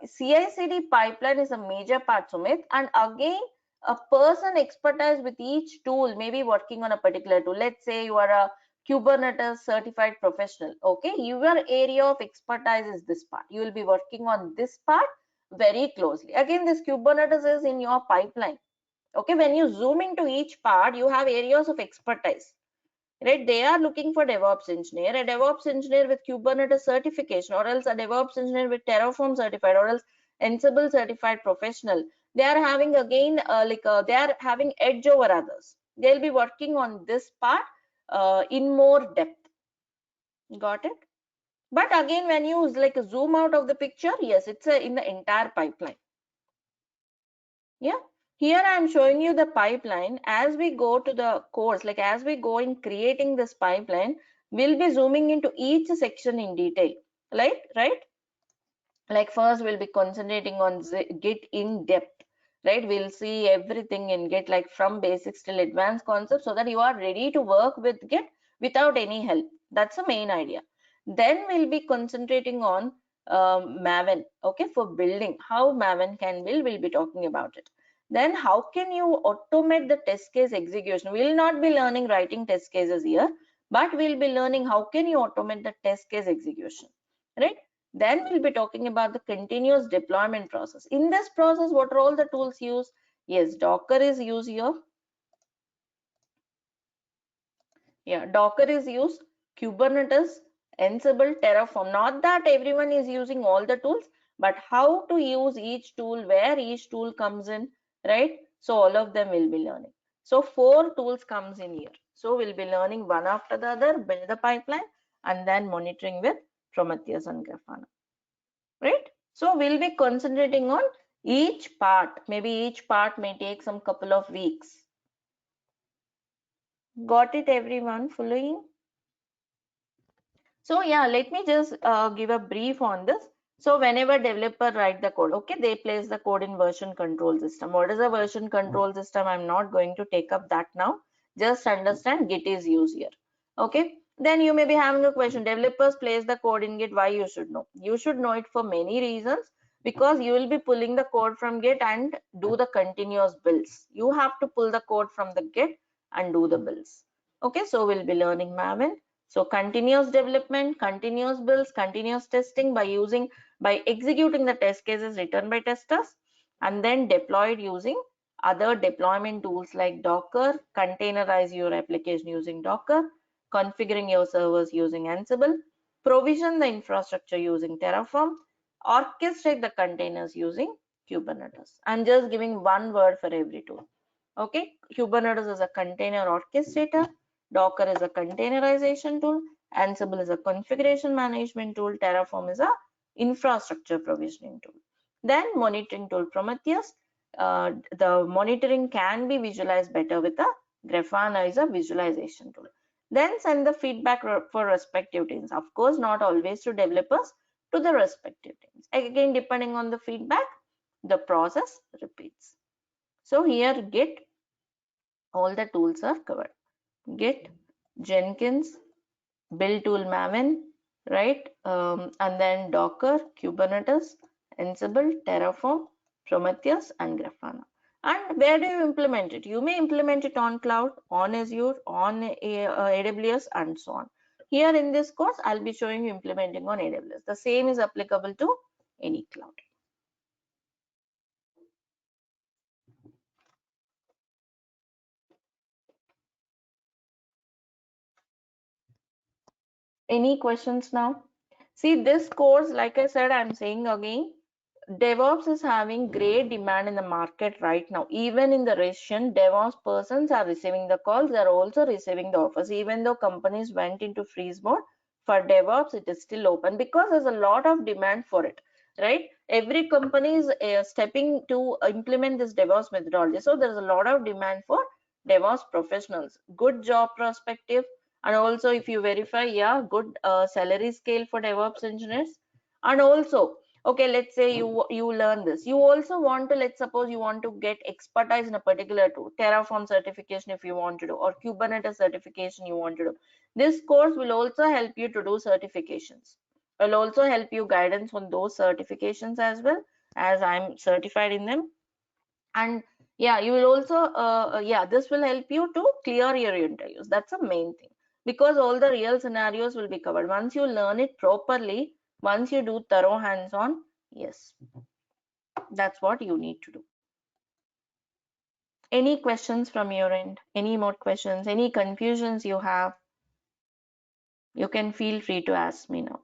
CI/CD pipeline is a major part, Sumit, and again, a person expertise with each tool may be working on a particular tool. Let's say you are a Kubernetes certified professional. Okay, your area of expertise is this part. You will be working on this part very closely. Again, this Kubernetes is in your pipeline. Okay, when you zoom into each part, you have areas of expertise. Right, they are looking for DevOps engineer, a DevOps engineer with Kubernetes certification, or else a DevOps engineer with Terraform certified, or else Ansible certified professional. They are having again they are having edge over others. They'll be working on this part in more depth. Got it? But again, when you zoom out of the picture, yes, it's in the entire pipeline. Yeah, here I am showing you the pipeline. As we go to the course, like as we go in creating this pipeline, we'll be zooming into each section in detail, right? Like first we'll be concentrating on Git in depth, right? We'll see everything in Git, like from basics till advanced concepts, so that you are ready to work with Git without any help. That's the main idea. Then we'll be concentrating on Maven, okay, for building, how Maven can build, we'll be talking about it. Then how can you automate the test case execution? We'll not be learning writing test cases here, but we'll be learning how can you automate the test case execution, right? Then we'll be talking about the continuous deployment process. In this process, what are all the tools used? Yes, Docker is used here. Yeah, Docker is used, Kubernetes, Ansible, Terraform. Not that everyone is using all the tools, but how to use each tool, where each tool comes in, right? So all of them will be learning. So 4 tools comes in here. So we'll be learning one after the other, build the pipeline, and then monitoring with Prometheus and Grafana, right? So we'll be concentrating on each part. Maybe each part may take some couple of weeks. Got it, everyone? Following? So yeah, let me just give a brief on this. So whenever developer write the code, okay, they place the code in version control system. What is a version control system? I'm not going to take up that now. Just understand Git is used here. Okay. Then you may be having a question. Developers place the code in Git. Why you should know? You should know it for many reasons, because you will be pulling the code from Git and do the continuous builds. You have to pull the code from the Git and do the builds. Okay. So we'll be learning Maven. So continuous development, continuous builds, continuous testing by executing the test cases written by testers, and then deployed using other deployment tools like Docker, containerize your application using Docker, configuring your servers using Ansible, provision the infrastructure using Terraform, orchestrate the containers using Kubernetes. I'm just giving one word for every tool. Okay, Kubernetes is a container orchestrator, Docker is a containerization tool, Ansible is a configuration management tool, Terraform is a infrastructure provisioning tool. Then monitoring tool Prometheus, the monitoring can be visualized better with a Grafana is a visualization tool. Then send the feedback for respective teams. Of course, not always to developers, to the respective teams. Again, depending on the feedback, the process repeats. So here Git, all the tools are covered. Git, Jenkins, build tool Maven, right? And then Docker, Kubernetes, Ansible, Terraform, Prometheus, and Grafana. And where do you implement it? You may implement it on cloud, on Azure, on AWS, and so on. Here in this course, I'll be showing you implementing on AWS. The same is applicable to any cloud. Any questions now? See, this course, like I said, I'm saying again, DevOps is having great demand in the market right now. Even in the Russian, DevOps persons are receiving the calls. They're also receiving the offers. Even though companies went into freeze mode, for DevOps, it is still open because there's a lot of demand for it, right? Every company is stepping to implement this DevOps methodology. So there's a lot of demand for DevOps professionals. Good job perspective. And also if you verify, yeah, good salary scale for DevOps engineers. And also, okay, let's say you learn this, you also want to, let's suppose you want to get expertise in a particular tool, Terraform certification if you want to do, or Kubernetes certification you want to do. This course will also help you to do certifications, will also help you guidance on those certifications as well, as I'm certified in them. And yeah, you will also yeah, this will help you to clear your interviews. That's the main thing, because all the real scenarios will be covered once you learn it properly. Once you do thorough hands-on, yes, that's what you need to do. Any questions from your end? Any more questions? Any confusions you have? You can feel free to ask me now.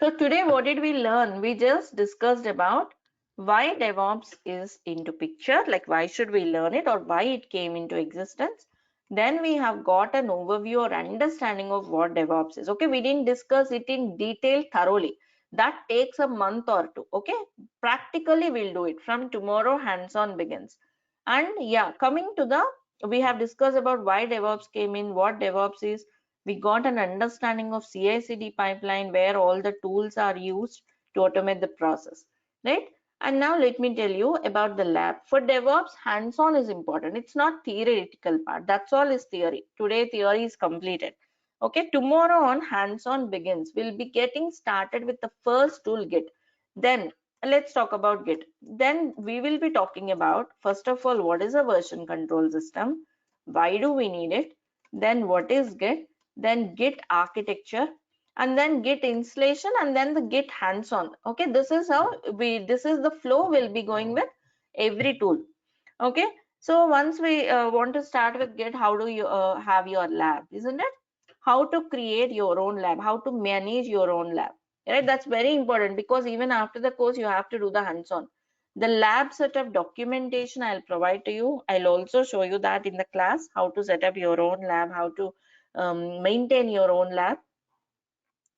So today, what did we learn? We just discussed about why DevOps is into picture, like why should we learn it or why it came into existence. Then we have got an overview or understanding of what DevOps is. Okay, we didn't discuss it in detail thoroughly. That takes a month or two. Okay, practically we'll do it from tomorrow. Hands-on begins. And yeah, coming to the, we have discussed about why DevOps came in, what DevOps is. We got an understanding of CI/CD pipeline, where all the tools are used to automate the process, right? And now let me tell you about the lab. For DevOps, hands-on is important. It's not theoretical part. That's all is theory. Today, theory is completed. Okay, tomorrow on, hands-on begins. We'll be getting started with the first tool, Git. Then let's talk about Git. Then we will be talking about, first of all, what is a version control system? Why do we need it? Then what is Git? Then Git architecture, and then Git installation, and then the Git hands-on. Okay, this is how this is the flow we'll be going with every tool. Okay, so once we want to start with Git, how do you have your lab, isn't it? How to create your own lab, how to manage your own lab, right? That's very important, because even after the course you have to do the hands-on. The lab setup documentation I'll provide to you. I'll also show you that in the class, how to set up your own lab, how to maintain your own lab,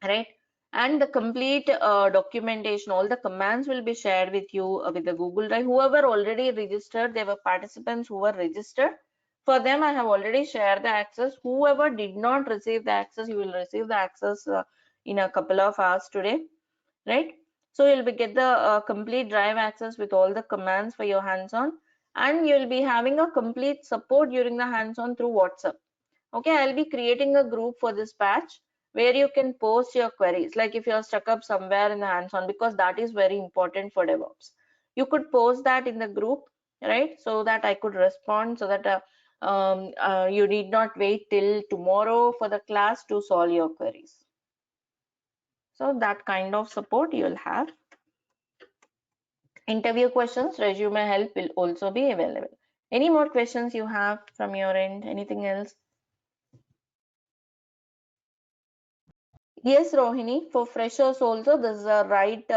right? And the complete documentation, all the commands will be shared with you with the Google Drive. Whoever already registered, there were participants who were registered. For them, I have already shared the access. Whoever did not receive the access, you will receive the access in a couple of hours today, right? So you'll be get the complete drive access with all the commands for your hands-on, and you'll be having a complete support during the hands-on through WhatsApp. Okay, I'll be creating a group for this batch where you can post your queries, like if you're stuck up somewhere in the hands-on, because that is very important for DevOps. You could post that in the group, right? So that I could respond, so that you need not wait till tomorrow for the class to solve your queries. So that kind of support you'll have. Interview questions, resume help will also be available. Any more questions you have from your end? Anything else? Yes, Rohini, for freshers also, this is a right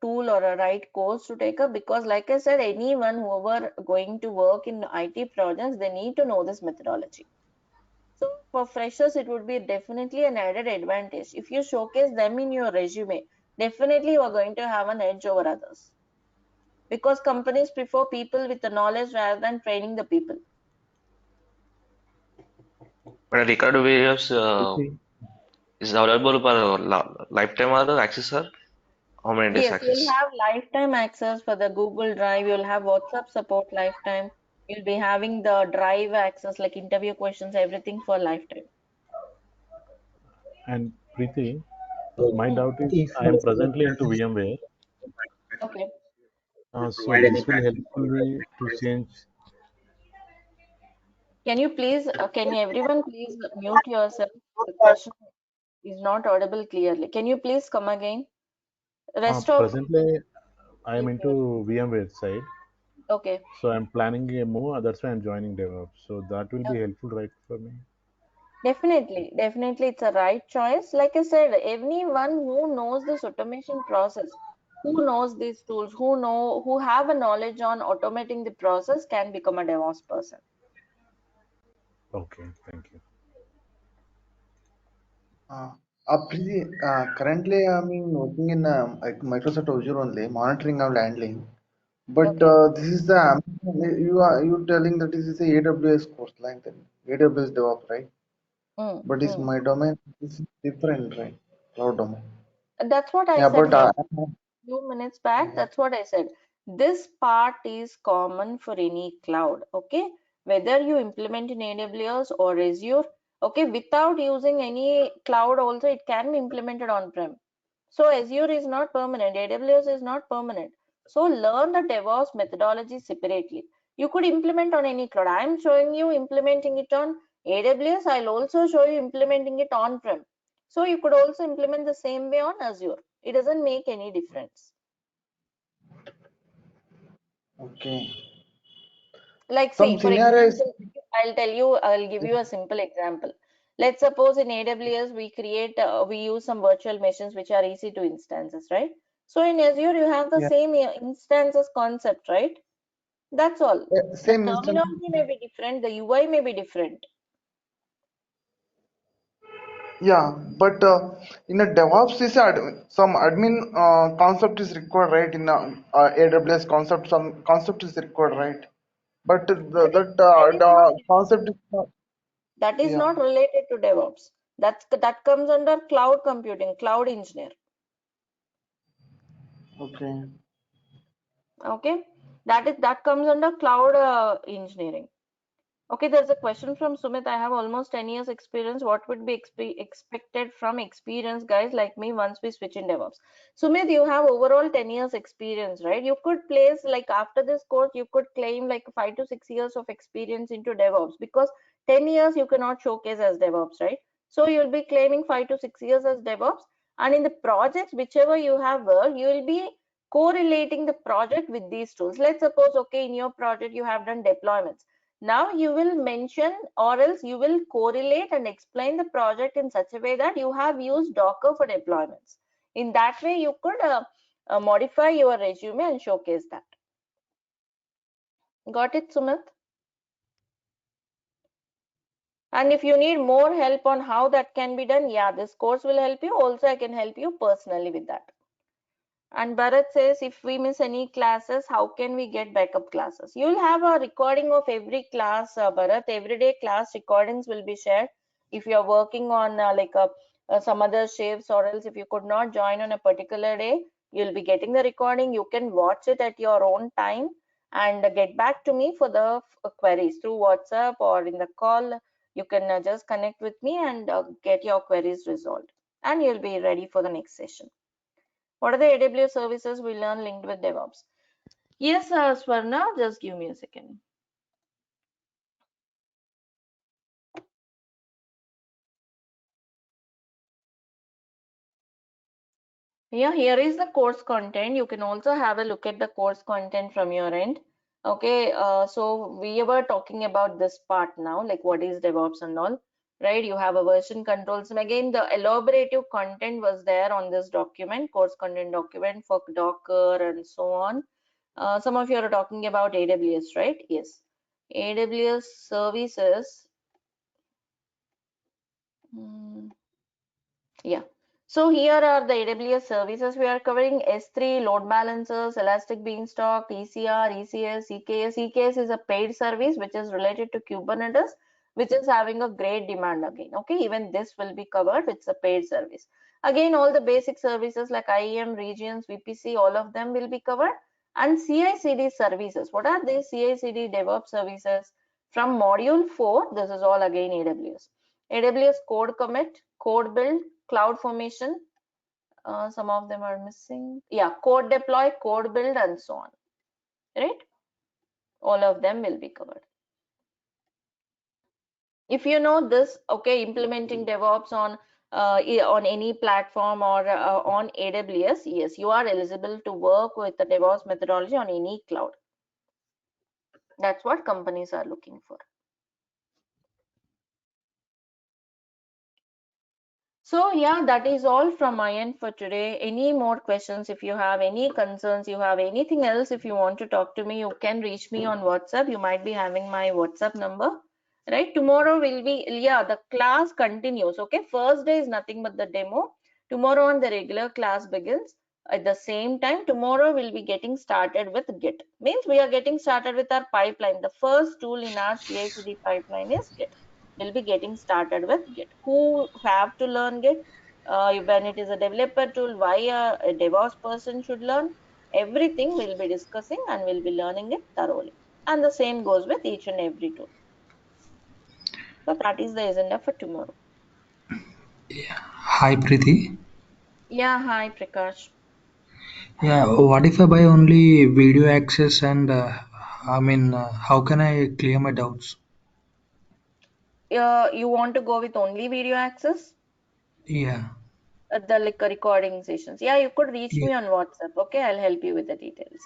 tool or a right course to take up because, like I said, anyone whoever going to work in IT projects, they need to know this methodology. So for freshers, it would be definitely an added advantage. If you showcase them in your resume, definitely you are going to have an edge over others because companies prefer people with the knowledge rather than training the people. But Ricardo Williams Preeti, is available for lifetime or access, sir? How many days Yes, you'll access? have lifetime access for the Google Drive. You'll have WhatsApp support lifetime. You'll be having the Drive access, like interview questions, everything for lifetime. And Preeti, so my Hmm. doubt is if I am presently into VMware, Okay. so this will help me to change. Can you please, can everyone please mute yourself? The question is not audible clearly. Can you please come again? Rest of Presently, I am please mute. into VMware side, Okay. so I'm planning a move. That's why I'm joining DevOps. So that will be Okay. helpful, right, for me? Definitely, definitely, it's a right choice. Like I said, anyone who knows this automation process, who knows these tools, who have a knowledge on automating the process can become a DevOps person. Okay, thank you. Uh, Currently, I'm working in like Microsoft Azure only, monitoring of handling. But Okay. this is the you telling that this is the AWS course like that, AWS DevOps, right? Mm, But it's mm. my domain is different, right? Cloud domain. That's what I Yeah, said but few minutes back. yeah, That's what I said. This part is common for any cloud. Okay. Whether you implement in AWS or Azure, okay, without using any cloud also, it can be implemented on-prem. So Azure is not permanent, AWS is not permanent. So learn the DevOps methodology separately. You could implement on any cloud. I'm showing you implementing it on AWS. I'll also show you implementing it on-prem. So you could also implement the same way on Azure. It doesn't make any difference. okay. Like see, Some for scenarios, example, I'll give you a simple example. Let's suppose in AWS we use some virtual machines which are easy to instances, right? So in Azure you have the yeah, same instances concept, right? That's all. The same instance. terminology may be different, the UI may be different. Yeah, but in a DevOps, some admin concept is required, right? In a AWS concept, some concept is required, right? But That is not the DevOps. concept is not, That is yeah, not related to DevOps. That comes under cloud computing, cloud engineer. okay. Okay, that comes under cloud engineering. Okay, there's a question from Sumit. I have almost 10 years experience. What would be expected from experienced guys like me once we switch in DevOps? Sumit, you have overall 10 years experience, right? You could place like after this course, you could claim like 5 to 6 years of experience into DevOps because 10 years you cannot showcase as DevOps, right? So you'll be claiming 5 to 6 years as DevOps. And in the projects, whichever you have worked, you will be correlating the project with these tools. Let's suppose, okay, in your project, you have done deployments. Now you will mention or else you will correlate and explain the project in such a way that you have used Docker for deployments. In that way, you could modify your resume and showcase that. Got it, Sumit? And if you need more help on how that can be done, yeah, this course will help you. Also, I can help you personally with that. And Bharat says, if we miss any classes, how can we get backup classes? You'll have a recording of every class, Bharat. Everyday class recordings will be shared. If you're working on some other shifts, or else if you could not join on a particular day, you'll be getting the recording. You can watch it at your own time and get back to me for the queries through WhatsApp or in the call. You can just connect with me and get your queries resolved. And you'll be ready for the next session. What are the AWS services we learn linked with DevOps? Yes, Swarna, just give me a second. Yeah, here is the course content. You can also have a look at the course content from your end. Okay, so we were talking about this part now, like what is DevOps and all. right? You have a version control. So again, the elaborative content was there on this document, course content document for Docker and so on. Some of you are talking about AWS, right? Yes. AWS services. Yeah. So here are the AWS services we are covering: S3, load balancers, Elastic Beanstalk, ECR, ECS, EKS. EKS is a paid service which is related to Kubernetes, which is having a great demand again. Okay, even this will be covered. It's a paid service. Again, all the basic services like IAM, regions, VPC, all of them will be covered. And CI/CD services. What are these CI/CD DevOps services? From module 4, this is all again AWS. AWS code commit, code build, cloud formation, some of them are missing. Yeah, code deploy, code build, and so on, right? All of them will be covered. If you know this, okay, implementing DevOps on any platform or on AWS, yes, you are eligible to work with the DevOps methodology on any cloud. That's what companies are looking for. So yeah, that is all from my end for today. Any more questions? If you have any concerns, you have anything else, if you want to talk to me, you can reach me on WhatsApp. You might be having my WhatsApp number, right? Tomorrow will be, yeah, the class continues. Okay, first day is nothing but the demo. Tomorrow on the regular class begins. At the same time, tomorrow we'll be getting started with Git. Means we are getting started with our pipeline. The first tool in our CI/CD pipeline is Git. Will be getting started with Git. Who have to learn Git? When it is a developer tool, why a DevOps person should learn? Everything we'll be discussing and we'll be learning it thoroughly. And the same goes with each and every tool. So that is the agenda for tomorrow. Hi Preeti. Yeah, hi Prakash. Yeah, what if I buy only video access and how can I clear my doubts? You want to go with only video access? Yeah, The like recording sessions. Yeah, you could reach yeah. me on WhatsApp. Okay, I'll help you with the details.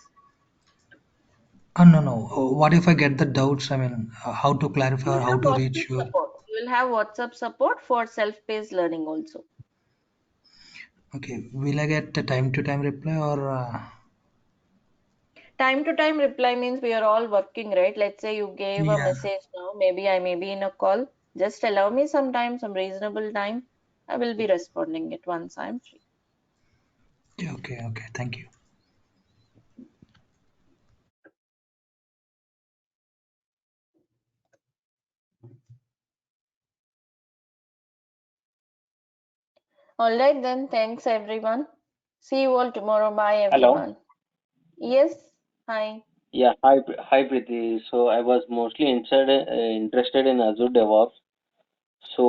No. What if I get the doubts? How to You clarify or will how have to reach WhatsApp you? support. You will have WhatsApp support for self-paced learning also. Okay, will I get a time to time reply or? Time to time reply means we are all working, right? Let's say you gave a Yeah. message now, maybe I may be in a call. Just allow me some time, some reasonable time. I will be responding it once I'm free. Yeah, okay. Thank you. All right then, thanks everyone. See you all tomorrow. Bye Hello. everyone. Yes, hi. Yeah, hi Preeti. So I was mostly interested in Azure DevOps. So